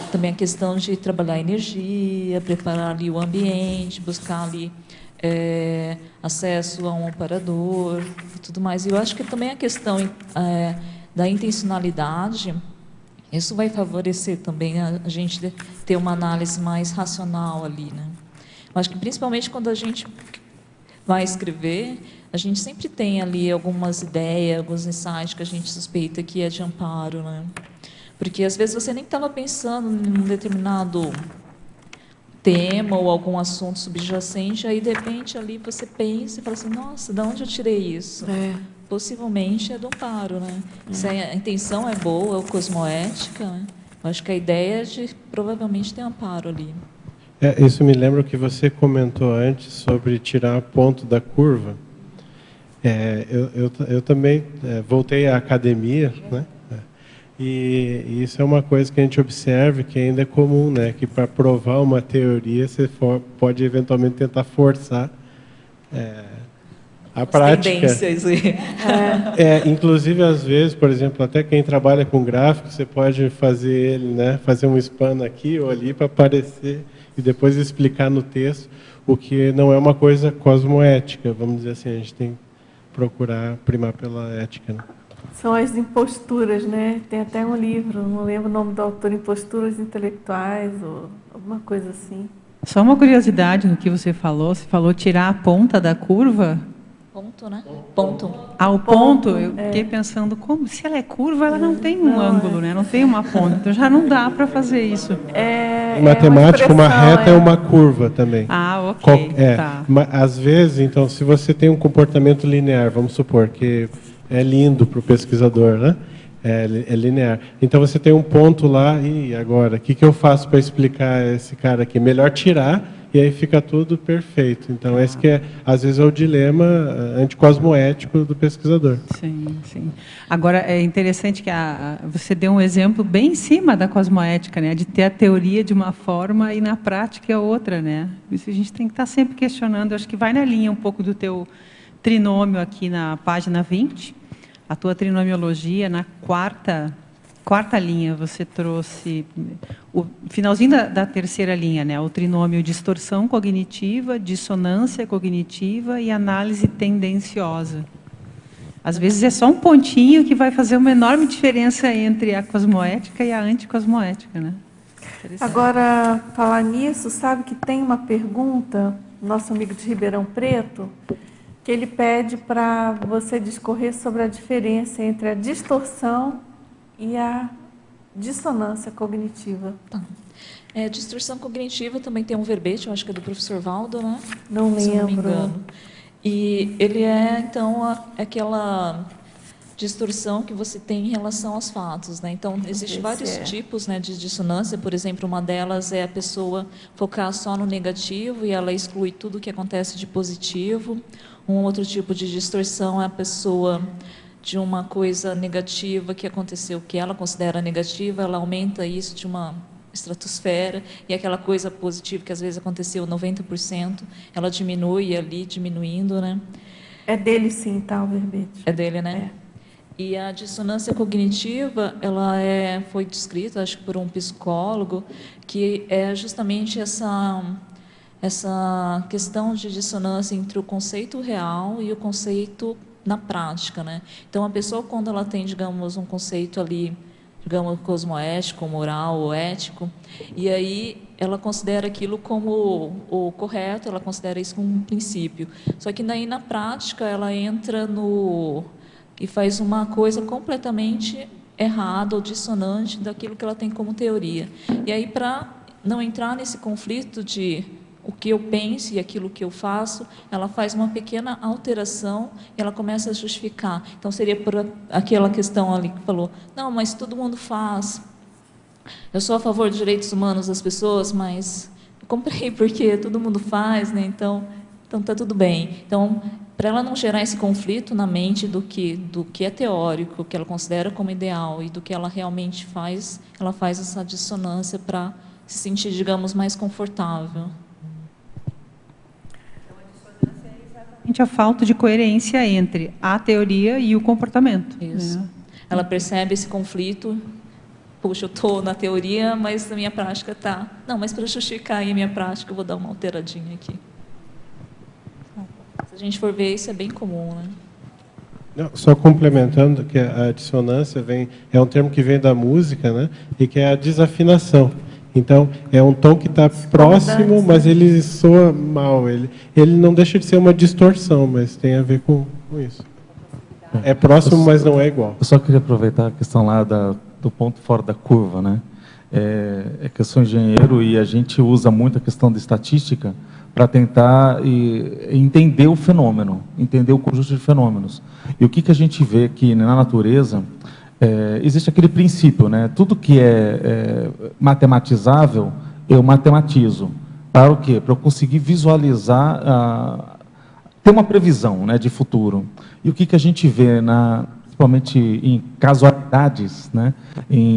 Speaker 1: também a questão de trabalhar a energia, preparar ali o ambiente, buscar ali acesso a um amparador e tudo mais. E eu acho que também a questão da intencionalidade, isso vai favorecer também a gente ter uma análise mais racional ali, né? Eu acho que principalmente quando a gente vai escrever, a gente sempre tem ali algumas ideias, alguns insights que a gente suspeita que é de amparo, né? Porque às vezes você nem estava pensando em um determinado tema ou algum assunto subjacente, aí de repente ali você pensa e fala assim, nossa, de onde eu tirei isso? Possivelmente é do amparo, né? Se a intenção é boa, ou cosmoética, né? Eu acho que a ideia é de provavelmente ter amparo ali.
Speaker 5: Isso me lembra o que você comentou antes sobre tirar ponto da curva. Eu também voltei à academia, né? E isso é uma coisa que a gente observa que ainda é comum, né? Que para provar uma teoria você pode eventualmente tentar forçar a prática.
Speaker 1: Tendências.
Speaker 5: Inclusive às vezes, por exemplo, até quem trabalha com gráfico, você pode fazer ele, né? Fazer um span aqui ou ali para aparecer e depois explicar no texto, o que não é uma coisa cosmoética, vamos dizer assim, a gente tem que procurar primar pela ética, né?
Speaker 2: São as imposturas, né? Tem até um livro, não lembro o nome do autor, Imposturas Intelectuais, ou alguma coisa assim.
Speaker 3: Só uma curiosidade no que você falou tirar a ponta da curva.
Speaker 1: Ponto, né? Ponto.
Speaker 3: Ao ponto, eu fiquei pensando, como se ela é curva, ela não tem um ângulo, né? Não tem uma ponta, então já não dá para fazer isso.
Speaker 5: Em matemática, uma reta é uma curva também.
Speaker 3: Ah, ok. Tá.
Speaker 5: Às vezes, então, se você tem um comportamento linear, vamos supor que é lindo para o pesquisador, né? É linear. Então você tem um ponto lá, e agora, o que eu faço para explicar esse cara aqui? Melhor tirar, e aí fica tudo perfeito. Então esse que às vezes é o dilema anticosmoético do pesquisador.
Speaker 3: Sim, sim. Agora é interessante que você deu um exemplo bem em cima da cosmoética, né? De ter a teoria de uma forma e na prática é outra, né? Isso a gente tem que estar sempre questionando. Eu acho que vai na linha um pouco do teu trinômio aqui na página 20. A tua trinomiologia, na quarta linha, você trouxe o finalzinho da terceira linha, né? O trinômio distorção cognitiva, dissonância cognitiva e análise tendenciosa. Às vezes é só um pontinho que vai fazer uma enorme diferença entre a cosmoética e a anticosmoética, né?
Speaker 2: Agora, falar nisso, sabe que tem uma pergunta, nosso amigo de Ribeirão Preto, que ele pede para você discorrer sobre a diferença entre a distorção e a dissonância cognitiva.
Speaker 1: Tá. Distorção cognitiva também tem um verbete, eu acho que é do professor Valdo, né?
Speaker 2: Não
Speaker 1: Se
Speaker 2: lembro.
Speaker 1: não me engano. E ele então, aquela distorção que você tem em relação aos fatos, né? Então, existem vários tipos, né, de dissonância. Por exemplo, uma delas é a pessoa focar só no negativo e ela exclui tudo que acontece de positivo. Um outro tipo de distorção é a pessoa de uma coisa negativa que aconteceu, que ela considera negativa, ela aumenta isso de uma estratosfera, e aquela coisa positiva que às vezes aconteceu 90%, ela diminui ali, diminuindo, né?
Speaker 2: É dele sim, tá, o verbete.
Speaker 1: É dele, né? E a dissonância cognitiva, ela foi descrita, acho que por um psicólogo, que é justamente essa questão de dissonância entre o conceito real e o conceito na prática, né? Então, a pessoa, quando ela tem, digamos, um conceito ali, digamos, cosmoético, moral ou ético, e aí ela considera aquilo como o correto, ela considera isso como um princípio. Só que daí, na prática, ela entra e faz uma coisa completamente errada ou dissonante daquilo que ela tem como teoria. E aí, para não entrar nesse conflito de o que eu penso e aquilo que eu faço, ela faz uma pequena alteração e ela começa a justificar. Então, seria por aquela questão ali que falou, não, mas todo mundo faz. Eu sou a favor dos direitos humanos das pessoas, mas eu comprei porque todo mundo faz, né? Então está tudo bem. Então, para ela não gerar esse conflito na mente do que é teórico, o que ela considera como ideal e do que ela realmente faz, ela faz essa dissonância para se sentir, digamos, mais confortável.
Speaker 3: A falta de coerência entre a teoria e o comportamento.
Speaker 1: Isso. Ela percebe esse conflito. Puxa, eu estou na teoria, mas na minha prática está. Não, mas para justificar aí a minha prática, eu vou dar uma alteradinha aqui. Se a gente for ver, isso é bem comum, né?
Speaker 5: Não, só complementando que a dissonância é um termo que vem da música, né? E que é a desafinação. Então, é um tom que está próximo, mas ele soa mal. Ele não deixa de ser uma distorção, mas tem a ver com isso. É próximo, mas não é igual.
Speaker 7: Eu só queria aproveitar a questão lá do ponto fora da curva, né? É que eu sou engenheiro e a gente usa muito a questão de estatística para tentar entender o fenômeno, entender o conjunto de fenômenos. E o que a gente vê que na natureza, existe aquele princípio, né? Tudo que é matematizável, eu matematizo. Para o quê? Para eu conseguir visualizar, ter uma previsão, né, de futuro. E o que a gente vê, principalmente em casualidades, né?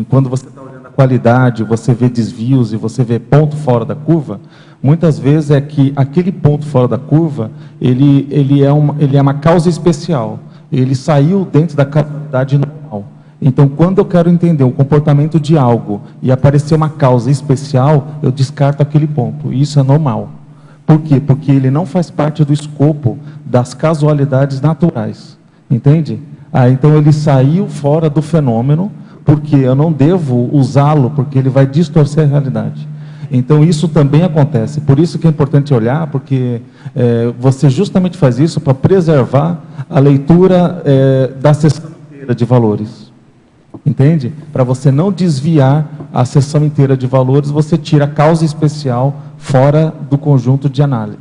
Speaker 7: Quando você está olhando a qualidade, você vê desvios e você vê ponto fora da curva, muitas vezes é que aquele ponto fora da curva, ele é uma causa especial. Ele saiu dentro da causalidade normal. Então, quando eu quero entender o comportamento de algo e aparecer uma causa especial, eu descarto aquele ponto. E isso é normal. Por quê? Porque ele não faz parte do escopo das casualidades naturais. Entende? Então, ele saiu fora do fenômeno, porque eu não devo usá-lo, porque ele vai distorcer a realidade. Então, isso também acontece. Por isso que é importante olhar, porque você justamente faz isso para preservar a leitura da seção inteira de valores. Entende? Para você não desviar a seção inteira de valores, você tira a causa especial fora do conjunto de análise.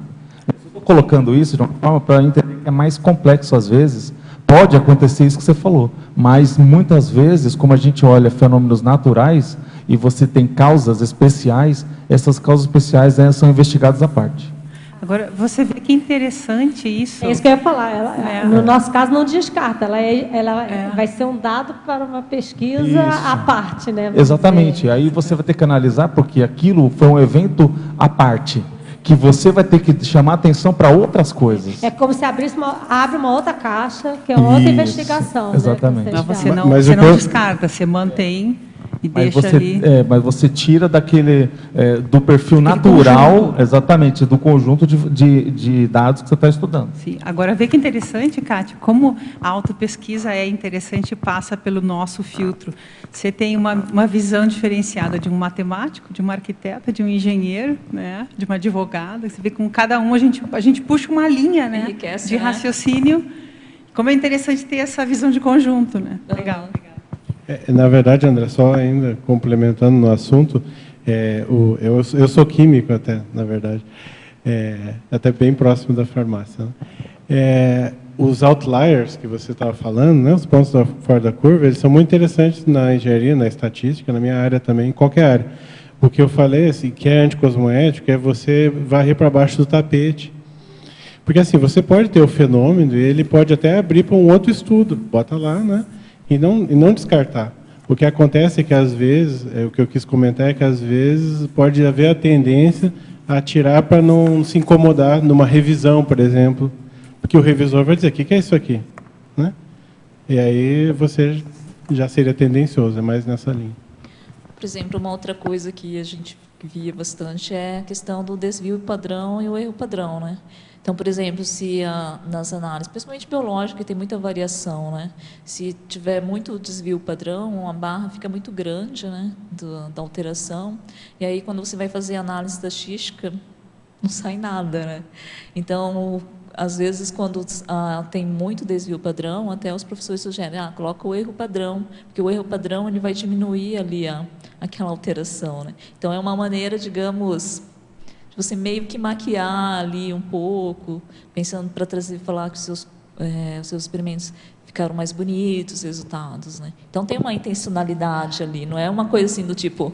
Speaker 7: Eu estou colocando isso de uma forma para entender que é mais complexo às vezes. Pode acontecer isso que você falou, mas muitas vezes, como a gente olha fenômenos naturais e você tem causas especiais, essas causas especiais são investigadas à parte.
Speaker 3: Agora, você vê que interessante isso.
Speaker 6: É isso que eu ia falar. No nosso caso, não descarta. Ela vai ser um dado para uma pesquisa à parte, né?
Speaker 7: Exatamente. Aí você vai ter que analisar, porque aquilo foi um evento à parte, que você vai ter que chamar atenção para outras coisas.
Speaker 6: É como se abre uma outra caixa, que é outra investigação.
Speaker 7: Exatamente.
Speaker 6: Né,
Speaker 3: mas você não descarta, você mantém e deixa ali.
Speaker 7: Mas você tira daquele do perfil natural, conjunto. Exatamente, do conjunto de dados que você está estudando.
Speaker 3: Sim. Agora, vê que interessante, Kátia, como a autopesquisa é interessante e passa pelo nosso filtro. Você tem uma visão diferenciada de um matemático, de uma arquiteta, de um engenheiro, né, de uma advogada. Você vê que com cada um a gente puxa uma linha, né,
Speaker 1: enriquece,
Speaker 3: de raciocínio. Como é interessante ter essa visão de conjunto, né? Legal.
Speaker 5: Na verdade, André, só ainda complementando no assunto, eu sou químico até, na verdade, até bem próximo da farmácia. Né? Os outliers que você estava falando, né, os pontos fora da curva, eles são muito interessantes na engenharia, na estatística, na minha área também, em qualquer área. O que eu falei, assim, que é anticosmoético, é você varrer para baixo do tapete. Porque assim, você pode ter o fenômeno e ele pode até abrir para um outro estudo, bota lá, né? E não descartar. O que acontece é que, às vezes, o que eu quis comentar é que, às vezes, pode haver a tendência a tirar para não se incomodar numa revisão, por exemplo, porque o revisor vai dizer, o que é isso aqui? Né? E aí você já seria tendencioso, é mais nessa linha.
Speaker 1: Por exemplo, uma outra coisa que a gente via bastante é a questão do desvio padrão e o erro padrão, né? Então, por exemplo, se nas análises, principalmente biológica, que tem muita variação, né? Se tiver muito desvio padrão, a barra fica muito grande, né? Da alteração. E aí, quando você vai fazer análise estatística, não sai nada, né? Então, às vezes, quando tem muito desvio padrão, até os professores sugerem, coloca o erro padrão, porque o erro padrão ele vai diminuir ali aquela alteração, né? Então, é uma maneira, digamos, você meio que maquiar ali um pouco, pensando para falar que os seus experimentos ficaram mais bonitos, os resultados, né? Então, tem uma intencionalidade ali, não é uma coisa assim do tipo,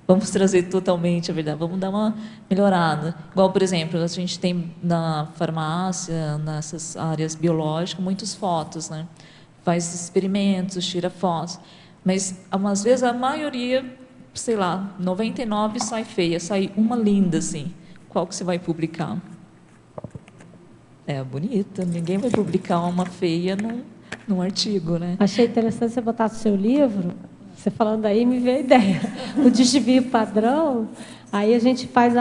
Speaker 1: vamos trazer totalmente a verdade, vamos dar uma melhorada. Igual, por exemplo, a gente tem na farmácia, nessas áreas biológicas, muitas fotos, né? Faz experimentos, tira fotos, mas, às vezes, a maioria, sei lá, 99 sai feia, sai uma linda, assim. Qual que você vai publicar? É bonita, ninguém vai publicar uma feia num artigo, né?
Speaker 6: Achei interessante você botar no seu livro, você falando aí, me veio a ideia. O desvio padrão, aí a gente faz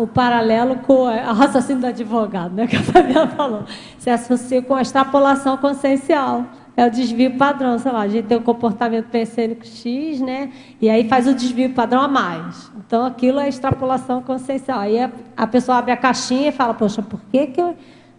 Speaker 6: o paralelo com a raciocínio do advogado, né, que a Fabiana falou. Você associa com a extrapolação consciencial. É o desvio padrão, sei lá, a gente tem um comportamento pensênico X, né? E aí faz o desvio padrão a mais. Então, aquilo é extrapolação consciencial. Aí a pessoa abre a caixinha e fala, poxa, por que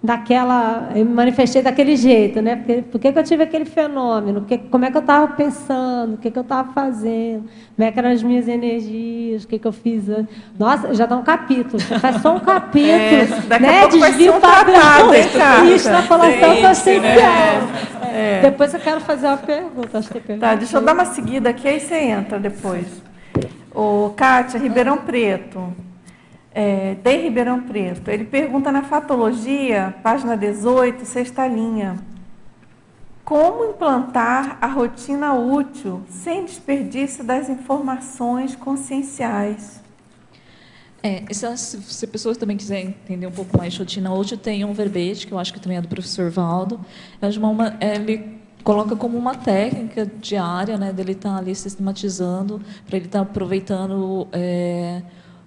Speaker 6: eu me manifestei daquele jeito, né? Por que eu tive aquele fenômeno? Como é que eu estava pensando? O que eu estava fazendo? Como é que eram as minhas energias? O que eu fiz antes? Nossa, já dá um capítulo. Você faz só um capítulo,
Speaker 2: daqui a
Speaker 6: né?
Speaker 2: pouco vai ser um tratado, hein, Kátia?
Speaker 6: Extrapolação consciencial. Depois eu quero fazer uma pergunta. Acho que
Speaker 2: Tá, deixa eu dar uma seguida aqui, aí você entra depois. Kátia, Ribeirão Preto. De Ribeirão Preto. Ele pergunta na Fatologia, página 18, sexta linha. Como implantar a rotina útil sem desperdício das informações conscienciais?
Speaker 1: Se a pessoa também quiser entender um pouco mais de rotina útil, tem um verbete, que eu acho que também é do professor Valdo. Ele coloca como uma técnica diária, né, dele estar ali sistematizando, para ele estar aproveitando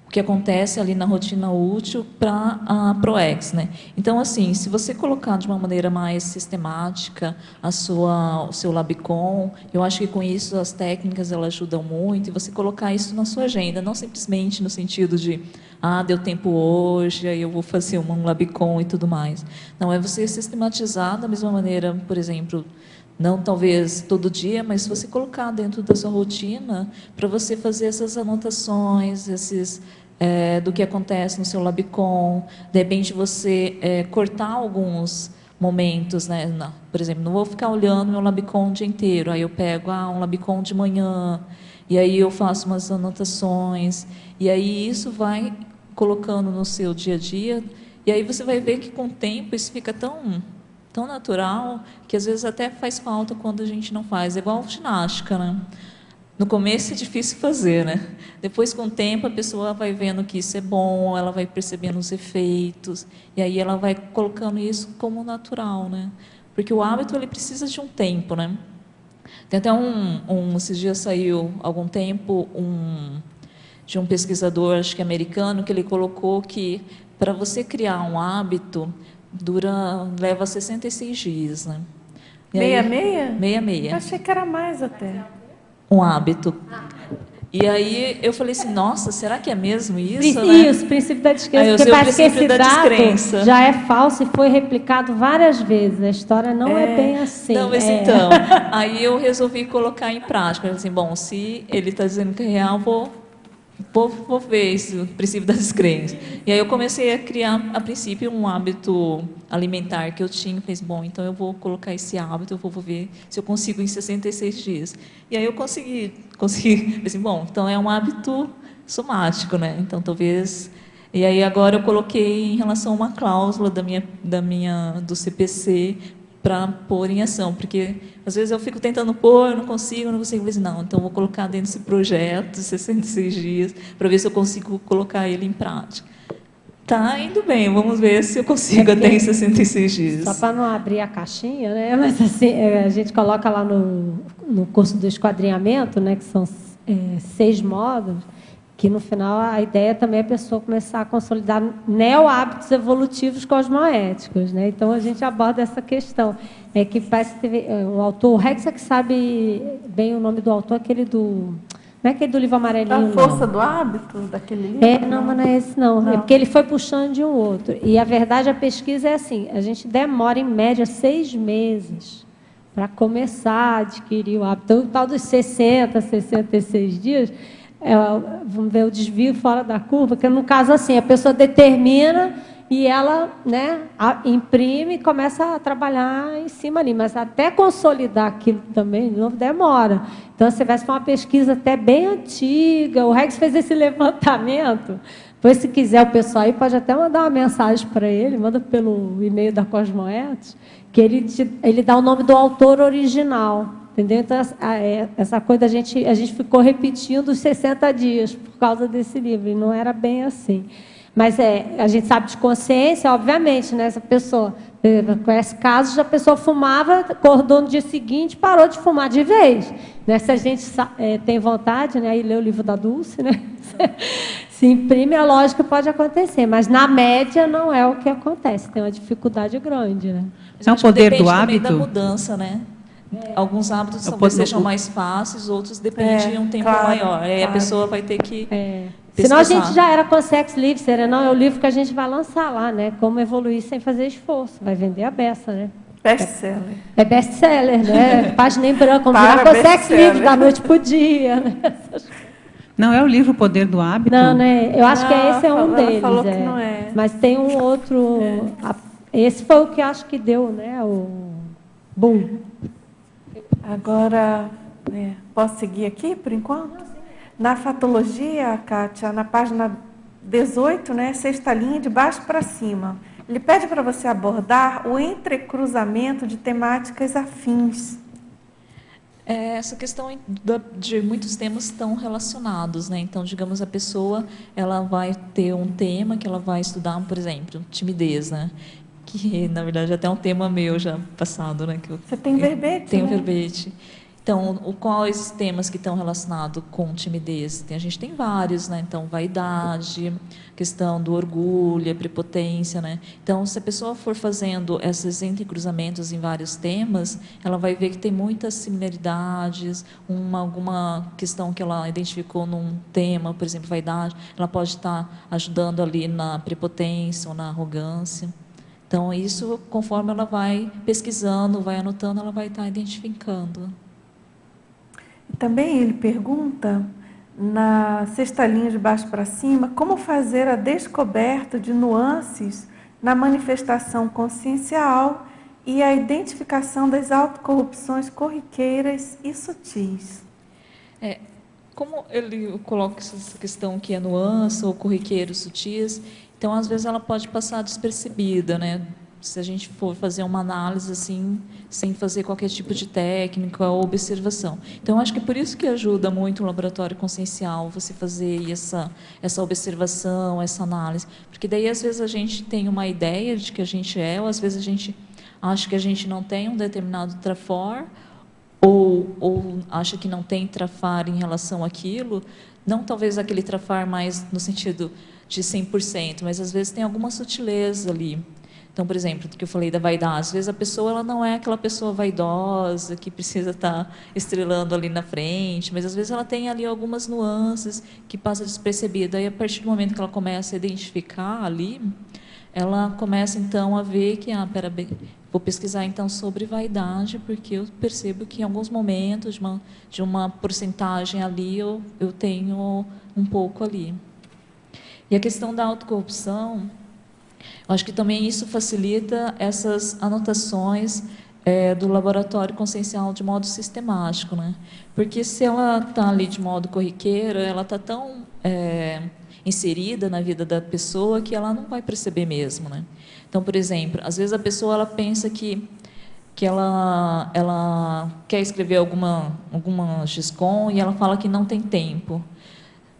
Speaker 1: o que acontece ali na rotina útil para a ProEx, né? Então, assim, se você colocar de uma maneira mais sistemática o seu Labicon, eu acho que com isso as técnicas elas ajudam muito, e você colocar isso na sua agenda, não simplesmente no sentido de deu tempo hoje, aí eu vou fazer um Labicon e tudo mais. Não, é você sistematizar da mesma maneira, por exemplo, não talvez todo dia, mas se você colocar dentro da sua rotina, para você fazer essas anotações, do que acontece no seu Labicon, de repente você cortar alguns momentos, né? Por exemplo, não vou ficar olhando meu Labicon o dia inteiro, aí eu pego um Labicon de manhã, e aí eu faço umas anotações, e aí isso vai colocando no seu dia a dia, e aí você vai ver que com o tempo isso fica tão natural, que às vezes até faz falta quando a gente não faz. É igual ginástica, né? No começo é difícil fazer, né? Depois, com o tempo, a pessoa vai vendo que isso é bom, ela vai percebendo os efeitos, e aí ela vai colocando isso como natural, né? Porque o hábito, ele precisa de um tempo, né? Tem até esses dias saiu, há algum tempo, de um pesquisador, acho que americano, que ele colocou que, para você criar um hábito, leva 66 dias, né?
Speaker 2: Meia?
Speaker 1: Meia.
Speaker 2: Eu achei que era mais até.
Speaker 1: Um hábito. E aí eu falei assim, nossa, será que é mesmo isso?
Speaker 6: Isso, princípio da descrença. Porque parece que esse dado já é falso e foi replicado várias vezes. A história não é bem assim.
Speaker 1: Não, mas então, aí eu resolvi colocar em prática. Eu falei assim, bom, se ele está dizendo que é real, vou ver esse princípio das descrenças. E aí eu comecei a criar, a princípio, um hábito alimentar que eu tinha. Falei, bom, então eu vou colocar esse hábito, eu vou ver se eu consigo em 66 dias. E aí eu consegui. Falei assim, bom, então é um hábito somático, né? Então talvez... E aí agora eu coloquei em relação a uma cláusula do CPC para pôr em ação, porque às vezes eu fico tentando pôr, não consigo, falei assim, não, então vou colocar dentro desse projeto de 66 dias, para ver se eu consigo colocar ele em prática. Tá indo bem, vamos ver se eu consigo até em 66 dias.
Speaker 6: Só para não abrir a caixinha, né? Mas assim, a gente coloca lá no curso do esquadrinhamento, né, que são 6 módulos, que no final a ideia também é a pessoa começar a consolidar neo-hábitos evolutivos cosmoéticos, né? Então a gente aborda essa questão. Que parece que teve um autor, o Rexa que sabe bem o nome do autor, aquele do... Não é aquele do livro amarelinho,
Speaker 2: A Força do Hábito, daquele livro?
Speaker 6: Não, mas não é esse, não. É porque ele foi puxando de um outro. E a verdade, a pesquisa é assim, a gente demora, em média, 6 meses para começar a adquirir o hábito. Então, o tal dos 66 dias... vamos ver o desvio fora da curva, que no caso assim, a pessoa determina e ela, né, imprime e começa a trabalhar em cima ali, mas até consolidar aquilo também, de novo, demora. Então, você vai fazer uma pesquisa até bem antiga, o Rex fez esse levantamento, depois, se quiser, o pessoal aí pode até mandar uma mensagem para ele, manda pelo e-mail da Cosmoetos, que ele dá o nome do autor original. Entendeu? Então, essa coisa a gente ficou repetindo os 60 dias por causa desse livro, e não era bem assim. Mas a gente sabe de consciência, obviamente, né? Essa pessoa conhece casos da pessoa fumava, acordou no dia seguinte, parou de fumar de vez. Né? Se a gente tem vontade, né? Aí lê o livro da Dulce, né? Se imprime, a lógica pode acontecer, mas na média não é o que acontece, tem uma dificuldade grande. Né?
Speaker 3: É o poder do hábito?
Speaker 1: Da mudança, né? Alguns hábitos talvez sejam mais fáceis, outros dependem de um tempo maior. Aí a pessoa vai ter que
Speaker 6: Senão a
Speaker 1: pesquisar.
Speaker 6: gente já era Consex Livre, Serenão é o livro que a gente vai lançar lá, né? Como evoluir sem fazer esforço. Vai vender a beça, né?
Speaker 2: Best-seller.
Speaker 6: É best-seller, né? Página em branco, como
Speaker 2: Para
Speaker 6: virar Consex
Speaker 2: best-seller.
Speaker 6: Livre da noite pro dia, né?
Speaker 3: Não é o livro O Poder do Hábito?
Speaker 6: Não, né? Eu acho que
Speaker 2: Não,
Speaker 6: esse é um
Speaker 2: ela
Speaker 6: deles.
Speaker 2: falou que não é.
Speaker 6: Mas tem um outro. Esse foi o que acho que deu, né? O boom.
Speaker 2: Agora, posso seguir aqui por enquanto? Na fatologia, Kátia, na página 18, né, sexta linha, de baixo para cima, ele pede para você abordar o entrecruzamento de temáticas afins.
Speaker 1: Essa questão de muitos temas estão relacionados, né? Então, digamos, a pessoa ela vai ter um tema que ela vai estudar, por exemplo, timidez, né? Que, na verdade, até é um tema meu já passado, né? Que
Speaker 2: Você tem verbete,
Speaker 1: Tenho
Speaker 2: né?
Speaker 1: verbete. Então, quais temas que estão relacionados com timidez? A gente tem vários, né? Então, vaidade, questão do orgulho, a prepotência, né? Então, se a pessoa for fazendo esses entrecruzamentos em vários temas, ela vai ver que tem muitas similaridades, alguma questão que ela identificou num tema, por exemplo, vaidade, ela pode estar ajudando ali na prepotência ou na arrogância. Então, isso, conforme ela vai pesquisando, vai anotando, ela vai estar identificando.
Speaker 2: Também ele pergunta, na sexta linha de baixo para cima, como fazer a descoberta de nuances na manifestação consciencial e a identificação das autocorrupções corriqueiras e sutis.
Speaker 1: Como ele coloca essa questão que é nuance ou corriqueiro sutis, então, às vezes, ela pode passar despercebida, né? Se a gente for fazer uma análise assim, sem fazer qualquer tipo de técnica ou observação. Então, acho que é por isso que ajuda muito o laboratório consciencial, você fazer essa observação, essa análise. Porque daí, às vezes, a gente tem uma ideia de que a gente é, ou às vezes a gente acha que a gente não tem um determinado trafor, ou acha que não tem trafar em relação àquilo, não talvez aquele trafar mais no sentido de 100%, mas às vezes tem alguma sutileza ali. Então, por exemplo, do que eu falei da vaidade, às vezes a pessoa ela não é aquela pessoa vaidosa que precisa estar estrelando ali na frente, mas às vezes ela tem ali algumas nuances que passa despercebida. E a partir do momento que ela começa a identificar ali, ela começa então a ver que, vou pesquisar então sobre vaidade, porque eu percebo que em alguns momentos de uma porcentagem ali eu tenho um pouco ali. E a questão da autocorrupção, eu acho que também isso facilita essas anotações do laboratório consciencial de modo sistemático, né? Porque se ela está ali de modo corriqueiro, ela está tão inserida na vida da pessoa que ela não vai perceber mesmo, né? Então, por exemplo, às vezes a pessoa ela pensa que ela quer escrever alguma GISCOM e ela fala que não tem tempo.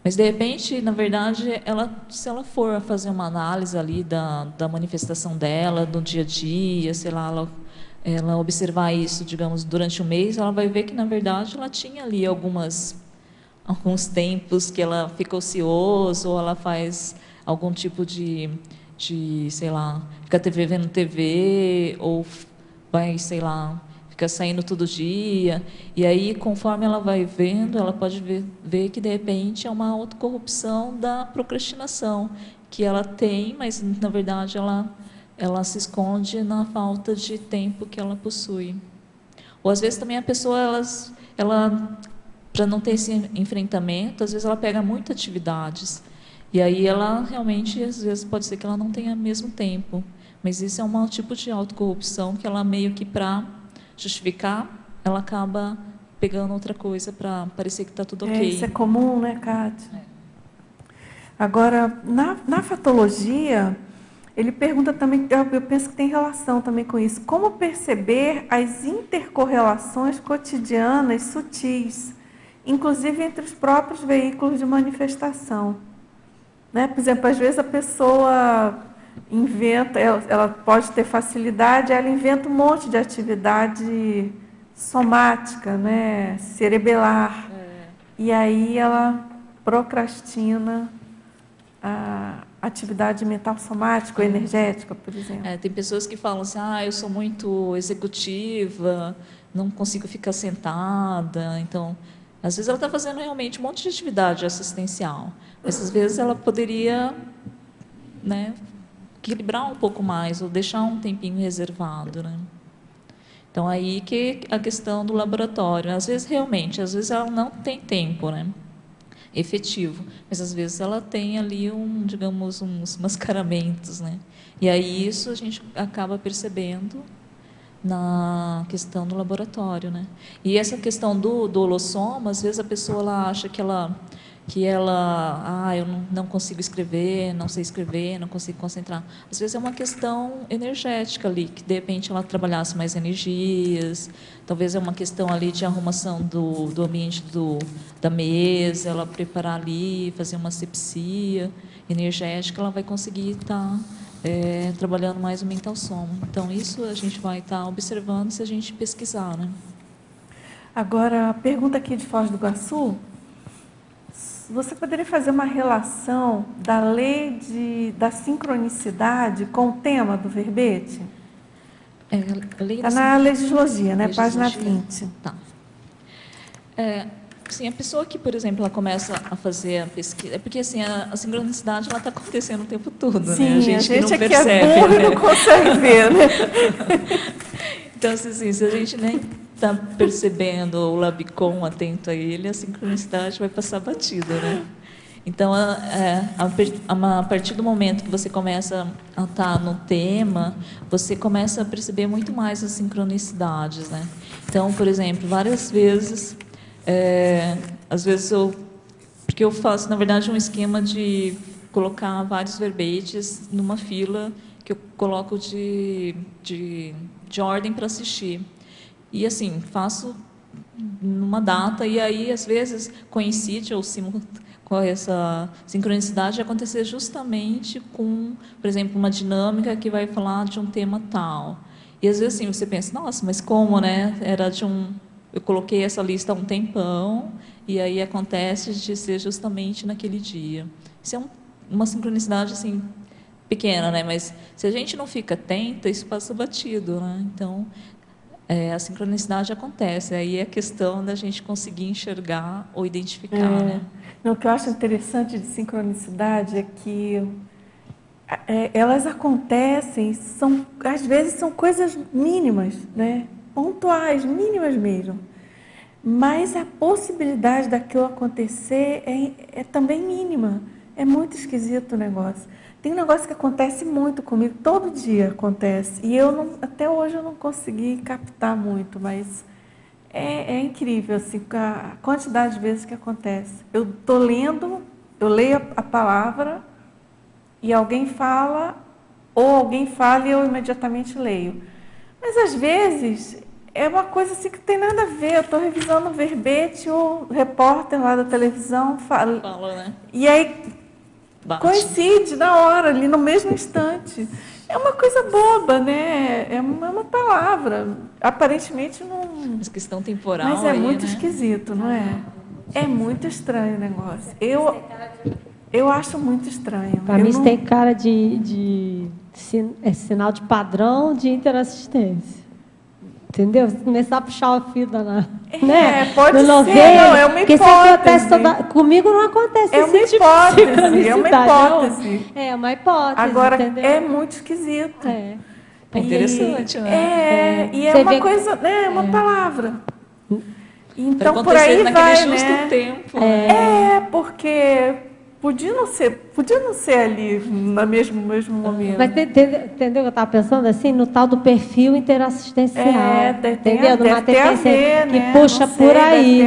Speaker 1: Mas, de repente, na verdade, se ela for fazer uma análise ali da manifestação dela, do dia a dia, sei lá, ela observar isso, digamos, durante um mês, ela vai ver que, na verdade, ela tinha ali alguns tempos que ela fica ociosa, ou ela faz algum tipo de sei lá, fica vendo TV, ou vai, sei lá, fica saindo todo dia, e aí, conforme ela vai vendo, ela pode ver que, de repente, é uma autocorrupção da procrastinação, que ela tem, mas, na verdade, ela se esconde na falta de tempo que ela possui. Ou, às vezes, também a pessoa, ela para não ter esse enfrentamento, às vezes ela pega muitas atividades, e aí ela realmente, às vezes, pode ser que ela não tenha mesmo tempo, mas isso é um tipo de autocorrupção que ela meio que, para justificar, ela acaba pegando outra coisa para parecer que está tudo ok.
Speaker 2: Isso é comum, né, Kátia? Agora, na fatologia, ele pergunta também, eu penso que tem relação também com isso, como perceber as intercorrelações cotidianas sutis, inclusive entre os próprios veículos de manifestação. Né? Por exemplo, às vezes a pessoa inventa, ela pode ter facilidade, ela inventa um monte de atividade somática, né? Cerebelar. E aí ela procrastina a atividade mental somática ou energética, por exemplo.
Speaker 1: Tem pessoas que falam assim, eu sou muito executiva, não consigo ficar sentada, então Às vezes ela está fazendo realmente um monte de atividade assistencial, mas às vezes ela poderia, né, equilibrar um pouco mais, ou deixar um tempinho reservado, né? Então, aí que a questão do laboratório. Às vezes, realmente, às vezes ela não tem tempo, né, efetivo, mas às vezes ela tem ali digamos, uns mascaramentos, né? E aí isso a gente acaba percebendo na questão do laboratório, né? E essa questão do holossoma, às vezes a pessoa ela acha que eu não consigo escrever, não sei escrever, não consigo concentrar. Às vezes é uma questão energética ali, que de repente ela trabalhasse mais energias, talvez é uma questão ali de arrumação do ambiente da mesa, ela preparar ali, fazer uma asepsia energética, ela vai conseguir estar trabalhando mais o mental soma. Então, isso a gente vai estar observando se a gente pesquisar, né?
Speaker 2: Agora, a pergunta aqui de Foz do Iguaçu, você poderia fazer uma relação da lei da sincronicidade com o tema do verbete? Está na legislogia, né? Página 20.
Speaker 1: Tá. Sim, a pessoa que, por exemplo, ela começa a fazer a pesquisa... É porque, assim, a sincronicidade está acontecendo o tempo todo,
Speaker 2: sim,
Speaker 1: né? A gente que não
Speaker 2: aqui
Speaker 1: percebe.
Speaker 2: É burro,
Speaker 1: né?
Speaker 2: Não consegue ver, né?
Speaker 1: Então, assim, se a gente nem está percebendo o labicon atento a ele, a sincronicidade vai passar batida, né? Então, a partir do momento que você começa a estar no tema, você começa a perceber muito mais as sincronicidades, né? Então, por exemplo, várias vezes... às vezes porque eu faço, na verdade, um esquema de colocar vários verbetes numa fila que eu coloco de ordem para assistir. E, assim, faço numa data, e aí, às vezes, coincide com essa sincronicidade de acontecer justamente com, por exemplo, uma dinâmica que vai falar de um tema tal. E, às vezes, assim, você pensa, nossa, mas como, né? Eu coloquei essa lista há um tempão, e aí acontece de ser justamente naquele dia. Isso é uma sincronicidade, assim, pequena, né? Mas se a gente não fica atenta, isso passa batido, né? Então, a sincronicidade acontece. Aí é questão da gente conseguir enxergar ou identificar, né?
Speaker 2: O que eu acho interessante de sincronicidade é que elas acontecem, às vezes são coisas mínimas, né? Pontuais, mínimas mesmo. Mas a possibilidade daquilo acontecer é também mínima. É muito esquisito o negócio. Tem um negócio que acontece muito comigo, todo dia acontece. E até hoje eu não consegui captar muito, mas é incrível assim, a quantidade de vezes que acontece. Eu estou lendo, eu leio a palavra e alguém fala, ou alguém fala e eu imediatamente leio. Mas às vezes é uma coisa assim que não tem nada a ver. Eu estou revisando o verbete, o repórter lá da televisão fala,
Speaker 1: né?
Speaker 2: E aí coincide na hora, ali no mesmo instante. É uma coisa boba, né? É uma palavra. Aparentemente não.
Speaker 1: Mas questão temporal.
Speaker 2: Mas é
Speaker 1: aí,
Speaker 2: muito
Speaker 1: né?
Speaker 2: esquisito, não é? É muito estranho o negócio. Eu acho muito estranho.
Speaker 6: Para mim, isso tem cara de sinal de padrão de interassistência. Entendeu? Começar a puxar o fio né?
Speaker 2: Pode ser, não, é uma hipótese.
Speaker 6: Porque isso acontece comigo não acontece.
Speaker 2: É uma hipótese, é uma hipótese.
Speaker 6: É uma hipótese.
Speaker 2: Agora,
Speaker 6: entendeu?
Speaker 2: É muito esquisito.
Speaker 1: É interessante, né?
Speaker 2: E é uma coisa, né? É uma palavra. Então, por aí vai,
Speaker 1: justo
Speaker 2: né?
Speaker 1: tempo.
Speaker 2: Porque podia não ser ali no mesmo momento.
Speaker 6: Mas entendeu o que eu estava pensando? Assim, no tal do perfil interassistencial. Entendeu? Numa tendência que puxa por aí.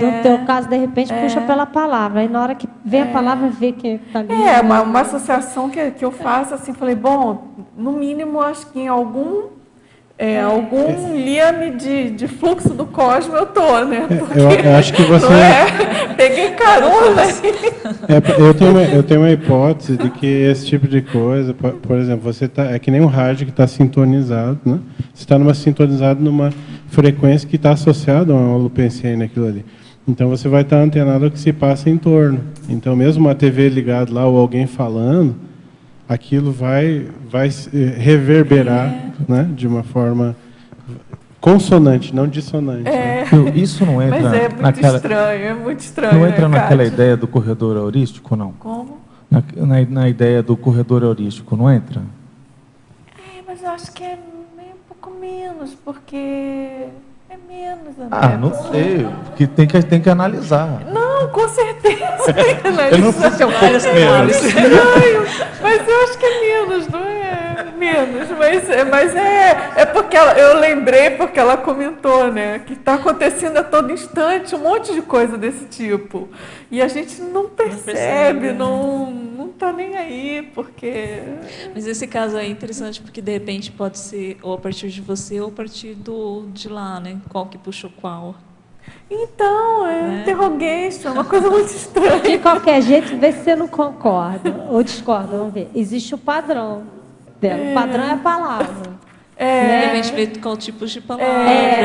Speaker 6: No teu caso, de repente, puxa pela palavra. Aí, na hora que vem a palavra, vê que está ali.
Speaker 2: Uma associação que eu faço, assim, falei, bom, no mínimo, acho que em algum liame de fluxo do cosmos eu tô, né? Porque,
Speaker 5: eu acho que você...
Speaker 2: Peguei carona.
Speaker 5: Eu tenho uma hipótese de que esse tipo de coisa, por exemplo, você é que nem um rádio que está sintonizado, né? Você está sintonizado numa frequência que está associada a uma holopensia naquilo ali. Então você vai estar antenado ao que se passa em torno. Então mesmo uma TV ligada lá ou alguém falando, aquilo vai reverberar, né, de uma forma, Consonante, não dissonante. Né?
Speaker 7: Isso não entra
Speaker 2: Mas é muito
Speaker 7: naquela...
Speaker 2: estranho, é muito estranho.
Speaker 7: Não entra
Speaker 2: né,
Speaker 7: naquela
Speaker 2: Kátia?
Speaker 7: ideia do corredor heurístico, não?
Speaker 2: Como?
Speaker 7: Na ideia do corredor heurístico, não entra?
Speaker 2: Mas eu acho que é meio um pouco menos, porque é menos, André.
Speaker 7: Ah, não sei, porque tem que analisar.
Speaker 2: Não, com certeza.
Speaker 7: Eu não sei se é um pouco menos.
Speaker 2: Estranho, mas eu acho que é menos, não é? Menos, mas é porque eu lembrei porque ela comentou, né? Que está acontecendo a todo instante um monte de coisa desse tipo. E a gente não percebe, não está nem aí, porque...
Speaker 1: Mas esse caso é interessante porque, de repente, pode ser ou a partir de você ou a partir de lá, né? Qual que puxou qual.
Speaker 2: Então, interrogation, é uma coisa muito estranha.
Speaker 6: De qualquer jeito, vê se você não concorda ou discorda. Vamos ver. Existe o padrão dela. O padrão é a palavra.
Speaker 1: De repente, ver qual tipo de palavra.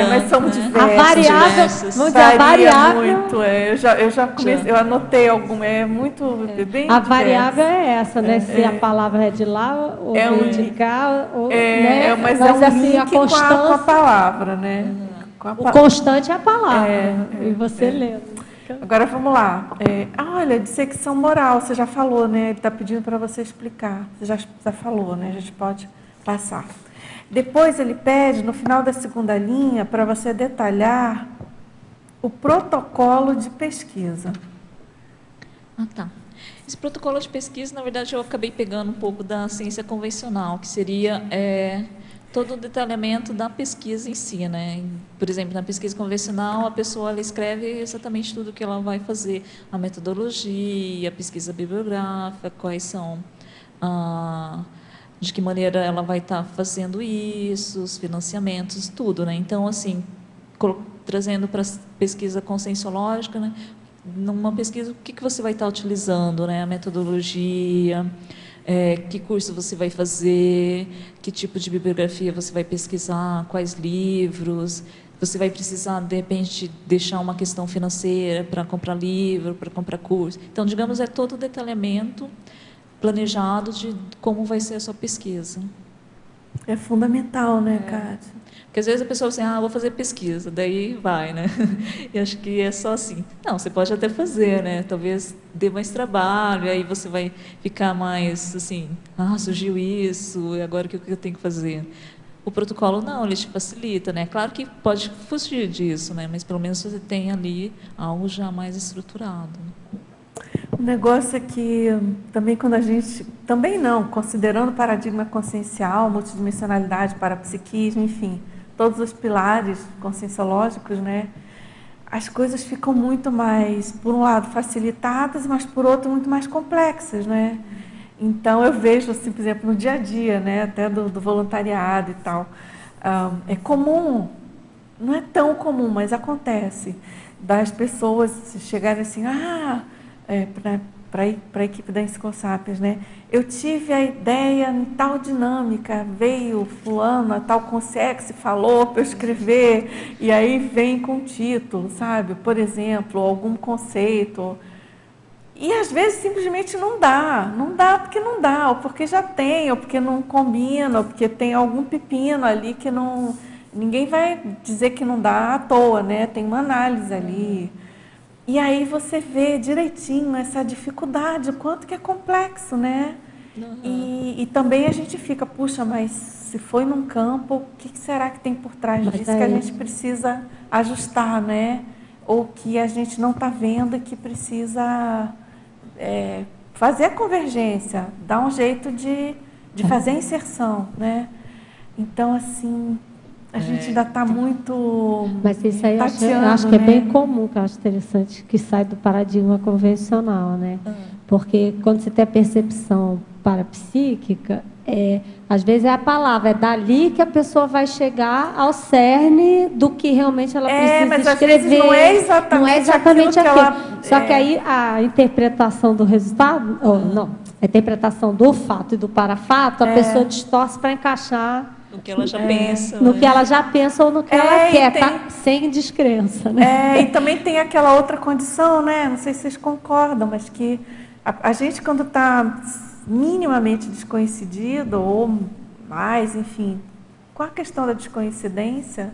Speaker 2: Mas são
Speaker 1: né?
Speaker 2: diversos.
Speaker 6: A variável,
Speaker 1: diversas.
Speaker 6: vamos dizer, a
Speaker 2: Varia
Speaker 6: variável,
Speaker 2: muito, eu já comecei, eu anotei alguma, é muito, bem
Speaker 6: a
Speaker 2: diverso.
Speaker 6: variável é essa, né? Se a palavra é de lá ou
Speaker 2: É
Speaker 6: de cá, ou,
Speaker 2: mas
Speaker 6: né?
Speaker 2: é um
Speaker 6: assim,
Speaker 2: link
Speaker 6: a
Speaker 2: com a
Speaker 6: constância,
Speaker 2: palavra, né?
Speaker 6: o constante é a palavra. E você lendo.
Speaker 2: Agora vamos lá. Olha, dissecção moral, você já falou, né? Ele está pedindo para você explicar. Você já falou, né? A gente pode passar. Depois ele pede, no final da segunda linha, para você detalhar o protocolo de pesquisa.
Speaker 1: Ah, tá. Esse protocolo de pesquisa, na verdade, eu acabei pegando um pouco da ciência convencional, que seria todo o detalhamento da pesquisa em si, né? Por exemplo, na pesquisa convencional, a pessoa ela escreve exatamente tudo o que ela vai fazer, a metodologia, a pesquisa bibliográfica, quais são de que maneira ela vai estar fazendo isso, os financiamentos, tudo, né? Então, assim, trazendo para a pesquisa conscienciológica, né? Numa pesquisa, o que você vai estar utilizando, né? A metodologia, que curso você vai fazer, que tipo de bibliografia você vai pesquisar, quais livros, você vai precisar, de repente, deixar uma questão financeira para comprar livro, para comprar curso. Então, digamos, é todo o detalhamento planejado de como vai ser a sua pesquisa.
Speaker 2: É fundamental, né, Kátia?
Speaker 1: Porque às vezes a pessoa fala assim, vou fazer pesquisa, daí vai, né? E acho que é só assim. Não, você pode até fazer, né? Talvez dê mais trabalho, aí você vai ficar mais assim, surgiu isso, e agora o que eu tenho que fazer? O protocolo não, ele te facilita, né? Claro que pode fugir disso, né? Mas pelo menos você tem ali algo já mais estruturado.
Speaker 2: O negócio é que também quando a gente, também não, considerando o paradigma consciencial, multidimensionalidade, parapsiquismo, enfim, todos os pilares conscienciológicos, né? As coisas ficam muito mais, por um lado, facilitadas, mas por outro, muito mais complexas, né? Então, eu vejo, assim, por exemplo, no dia a dia, né? Até do voluntariado e tal. É comum, não é tão comum, mas acontece, das pessoas chegarem assim, para a equipe da Psicosapiens, né? Eu tive a ideia em tal dinâmica, veio fulano, tal consciência falou para eu escrever, e aí vem com título, sabe? Por exemplo, algum conceito. E às vezes simplesmente não dá porque não dá, ou porque já tem, ou porque não combina, ou porque tem algum pepino ali que não... Ninguém vai dizer que não dá à toa, né? Tem uma análise ali. E aí você vê direitinho essa dificuldade, o quanto que é complexo, né? Uhum. E também a gente fica, puxa, mas se foi num campo, o que será que tem por trás disso que a gente precisa ajustar, né? Ou que a gente não está vendo e que precisa fazer a convergência, dar um jeito de fazer a inserção, né? Então, assim... A gente ainda está muito...
Speaker 6: Mas isso aí eu acho que é bem comum, que eu acho interessante, que sai do paradigma convencional, né? Porque quando você tem a percepção parapsíquica, às vezes é a palavra, é dali que a pessoa vai chegar ao cerne do que realmente ela precisa
Speaker 2: mas
Speaker 6: escrever.
Speaker 2: Às vezes não é exatamente aquilo.
Speaker 6: Só que aí a interpretação do resultado, a interpretação do fato e do parafato, a pessoa distorce para encaixar...
Speaker 1: No que ela já pensa.
Speaker 6: No que ela já pensa ou no que ela quer, tá? Sem descrença, né?
Speaker 2: E também tem aquela outra condição, né? Não sei se vocês concordam, mas que a gente, quando está minimamente desconhecido, ou mais, enfim, com a questão da descoincidência,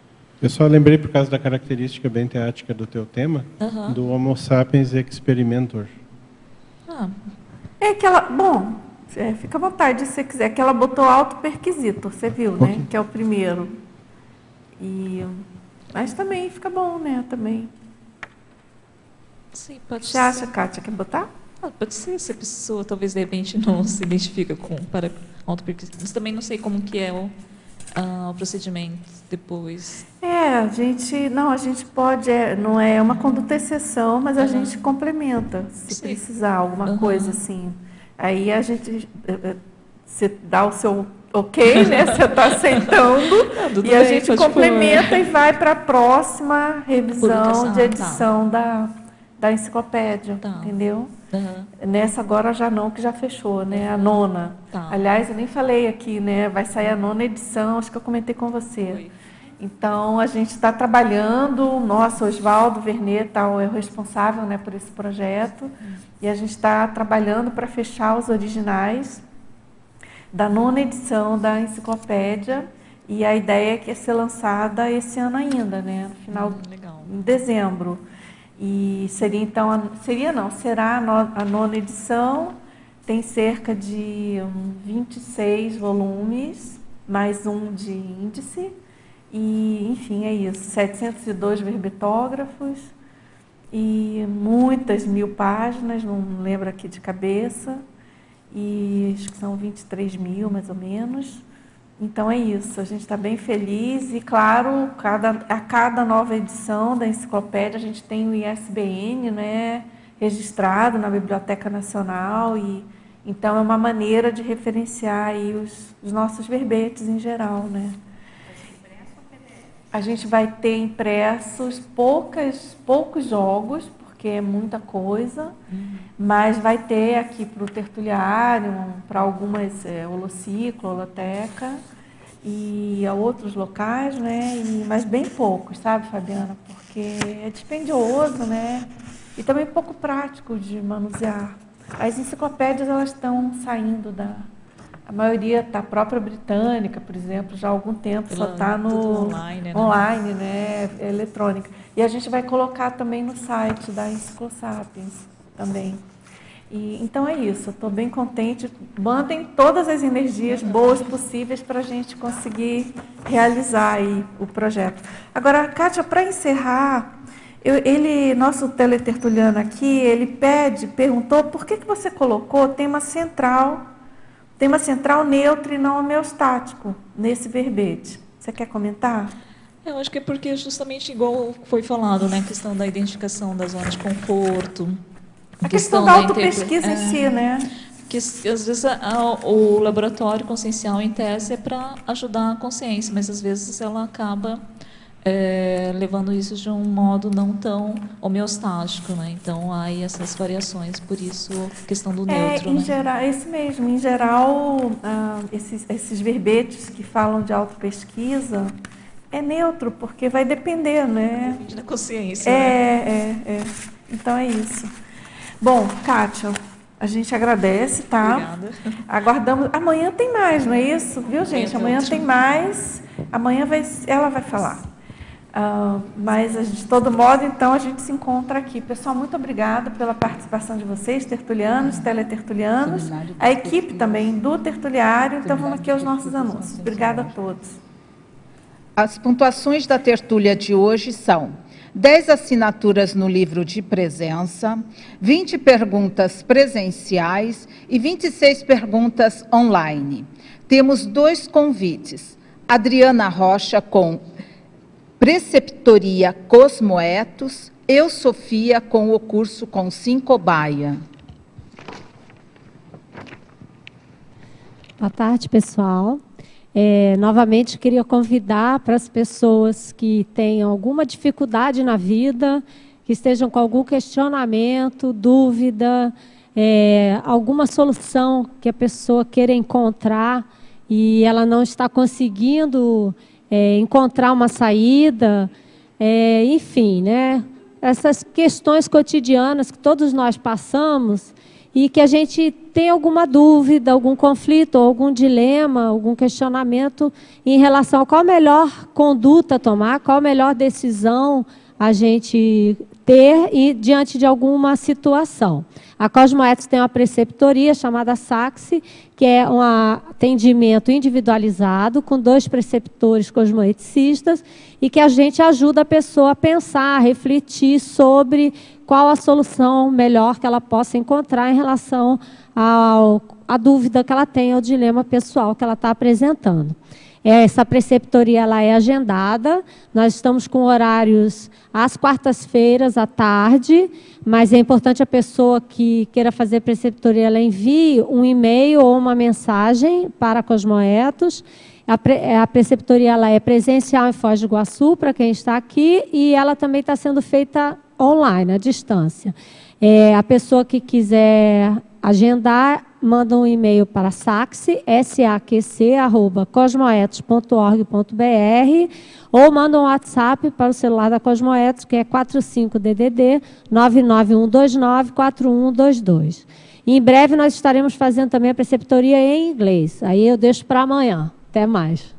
Speaker 5: Eu só lembrei, por causa da característica bem teática do teu tema, do Homo sapiens experimentor.
Speaker 2: É que ela... Bom, fica à vontade se você quiser, que ela botou autoperquisitor, você viu, né? Que é o primeiro. Mas também fica bom, né? Também.
Speaker 1: Sim, pode
Speaker 2: Você
Speaker 1: ser.
Speaker 2: acha, Kátia, quer botar?
Speaker 1: Pode ser, se a pessoa talvez de repente não se identifica com para autoperquisição. Mas também não sei como que é o procedimento depois.
Speaker 2: A gente pode, não é uma conduta exceção, mas a gente complementa, se precisar, alguma coisa assim. Aí a gente, você dá o seu ok, né? Você está aceitando, e a gente complementa e vai para a próxima revisão de edição da enciclopédia, entendeu? Nessa agora já não, que já fechou, né? A 9ª. Aliás, eu nem falei aqui, né? Vai sair a 9ª edição, acho que eu comentei com você. Então, a gente está trabalhando, o Oswaldo Vernet é o responsável, né, por esse projeto, e a gente está trabalhando para fechar os originais da 9ª edição da enciclopédia, e a ideia é que ia ser lançada esse ano ainda, né? No final, em dezembro. E seria então, será a 9ª edição, tem cerca de 26 volumes, mais um de índice, e enfim, é isso, 702 verbetógrafos e muitas 1000 páginas, não lembro aqui de cabeça, e acho que são 23.000 mais ou menos. Então é isso, a gente está bem feliz e, claro, a cada nova edição da enciclopédia a gente tem o ISBN, né, registrado na Biblioteca Nacional, e então é uma maneira de referenciar aí os nossos verbetes em geral, né. A gente vai ter impressos poucos jogos, porque é muita coisa, mas vai ter aqui para o Tertuliário, para algumas holociclo, holoteca, e a outros locais, né? Mas bem poucos, sabe, Fabiana? Porque é dispendioso, né? E também pouco prático de manusear. As enciclopédias, elas estão saindo a maioria da própria britânica, por exemplo, já há algum tempo, só está no online, né? Eletrônica. E a gente vai colocar também no site da Enciclosapiens também. Então é isso, eu estou bem contente. Mandem todas as energias boas possíveis para a gente conseguir realizar aí o projeto. Agora, Kátia, para encerrar, nosso teletertuliano aqui, ele perguntou por que você colocou tema central neutro e não homeostático nesse verbete. Você quer comentar?
Speaker 1: Eu acho que é porque justamente igual foi falado, né, a questão da identificação da zona de conforto.
Speaker 2: A questão da autopesquisa em si, né?
Speaker 1: Que às vezes o laboratório consciencial em tese é para ajudar a consciência, mas às vezes ela acaba levando isso de um modo não tão homeostático, né? Então há aí essas variações, por isso a questão do neutro.
Speaker 2: Geral, é isso mesmo. Em geral, esses verbetes que falam de autopesquisa é neutro, porque vai depender, né?
Speaker 1: Depende da consciência. Né?
Speaker 2: Então é isso. Bom, Kátia, a gente agradece, tá?
Speaker 1: Obrigada.
Speaker 2: Aguardamos. Amanhã tem mais, não é isso? Viu, gente? Amanhã tem mais. Amanhã ela vai falar. Mas, de todo modo, então, a gente se encontra aqui. Pessoal, muito obrigada pela participação de vocês, tertulianos, teletertulianos, a equipe também do tertuliário. Então, vamos aqui aos nossos anúncios. Obrigada a todos.
Speaker 8: As pontuações da tertúlia de hoje são 10 assinaturas no livro de presença, 20 perguntas presenciais e 26 perguntas online. Temos 2 convites. Adriana Rocha com Preceptoria Cosmoetos, eu, Sofia, com o curso Consim Cobaia.
Speaker 6: Boa tarde, pessoal. Novamente, queria convidar para as pessoas que tenham alguma dificuldade na vida, que estejam com algum questionamento, dúvida, alguma solução que a pessoa queira encontrar e ela não está conseguindo encontrar uma saída, enfim, né? Essas questões cotidianas que todos nós passamos e que a gente tem alguma dúvida, algum conflito, algum dilema, algum questionamento em relação a qual a melhor conduta tomar, qual a melhor decisão a gente ter e diante de alguma situação. A Cosmoetos tem uma preceptoria chamada Saxe, que é um atendimento individualizado com 2 preceptores cosmoeticistas e que a gente ajuda a pessoa a pensar, a refletir sobre qual a solução melhor que ela possa encontrar em relação à dúvida que ela tem, ao dilema pessoal que ela está apresentando. Essa preceptoria ela é agendada, nós estamos com horários às quartas-feiras, à tarde, mas é importante a pessoa que queira fazer preceptoria, ela envie um e-mail ou uma mensagem para a Cosmoetos. A preceptoria ela é presencial em Foz do Iguaçu, para quem está aqui, e ela também está sendo feita online, à distância. A pessoa que quiser agendar, manda um e-mail para saxe, saque@cosmoetos.org.br, ou manda um WhatsApp para o celular da Cosmoetos, que é 45-DDD 991294122. E em breve nós estaremos fazendo também a preceptoria em inglês. Aí eu deixo para amanhã. Até mais.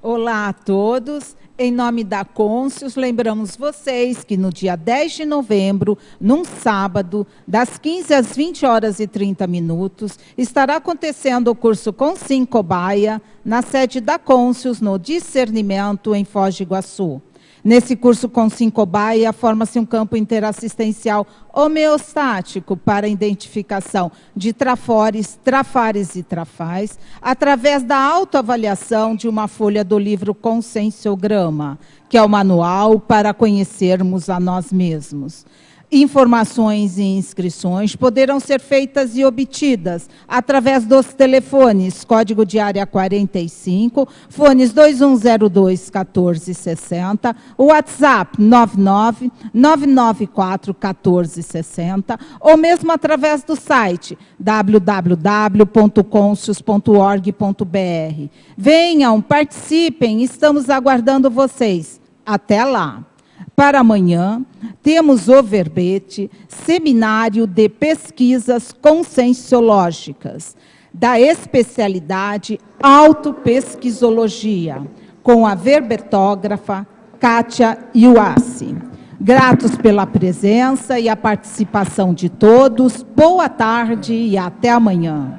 Speaker 8: Olá a todos. Em nome da Côncius, lembramos vocês que no dia 10 de novembro, num sábado, das 15 às 20h30, estará acontecendo o curso Consim Cobaia, na sede da Côncius, no Discernimento, em Foz do Iguaçu. Nesse curso Consim Cobaia, forma-se um campo interassistencial homeostático para a identificação de trafores, trafares e trafais, através da autoavaliação de uma folha do livro Conscienciograma, que é o manual para conhecermos a nós mesmos. Informações e inscrições poderão ser feitas e obtidas através dos telefones, código de área 45, fones 2102-1460, WhatsApp 99-994-1460, ou mesmo através do site www.concius.org.br. Venham, participem, estamos aguardando vocês. Até lá! Para amanhã, temos o verbete Seminário de Pesquisas Conscienciológicas, da especialidade Autopesquisologia, com a verbetógrafa Kátia Iuassi. Gratos pela presença e a participação de todos, boa tarde e até amanhã.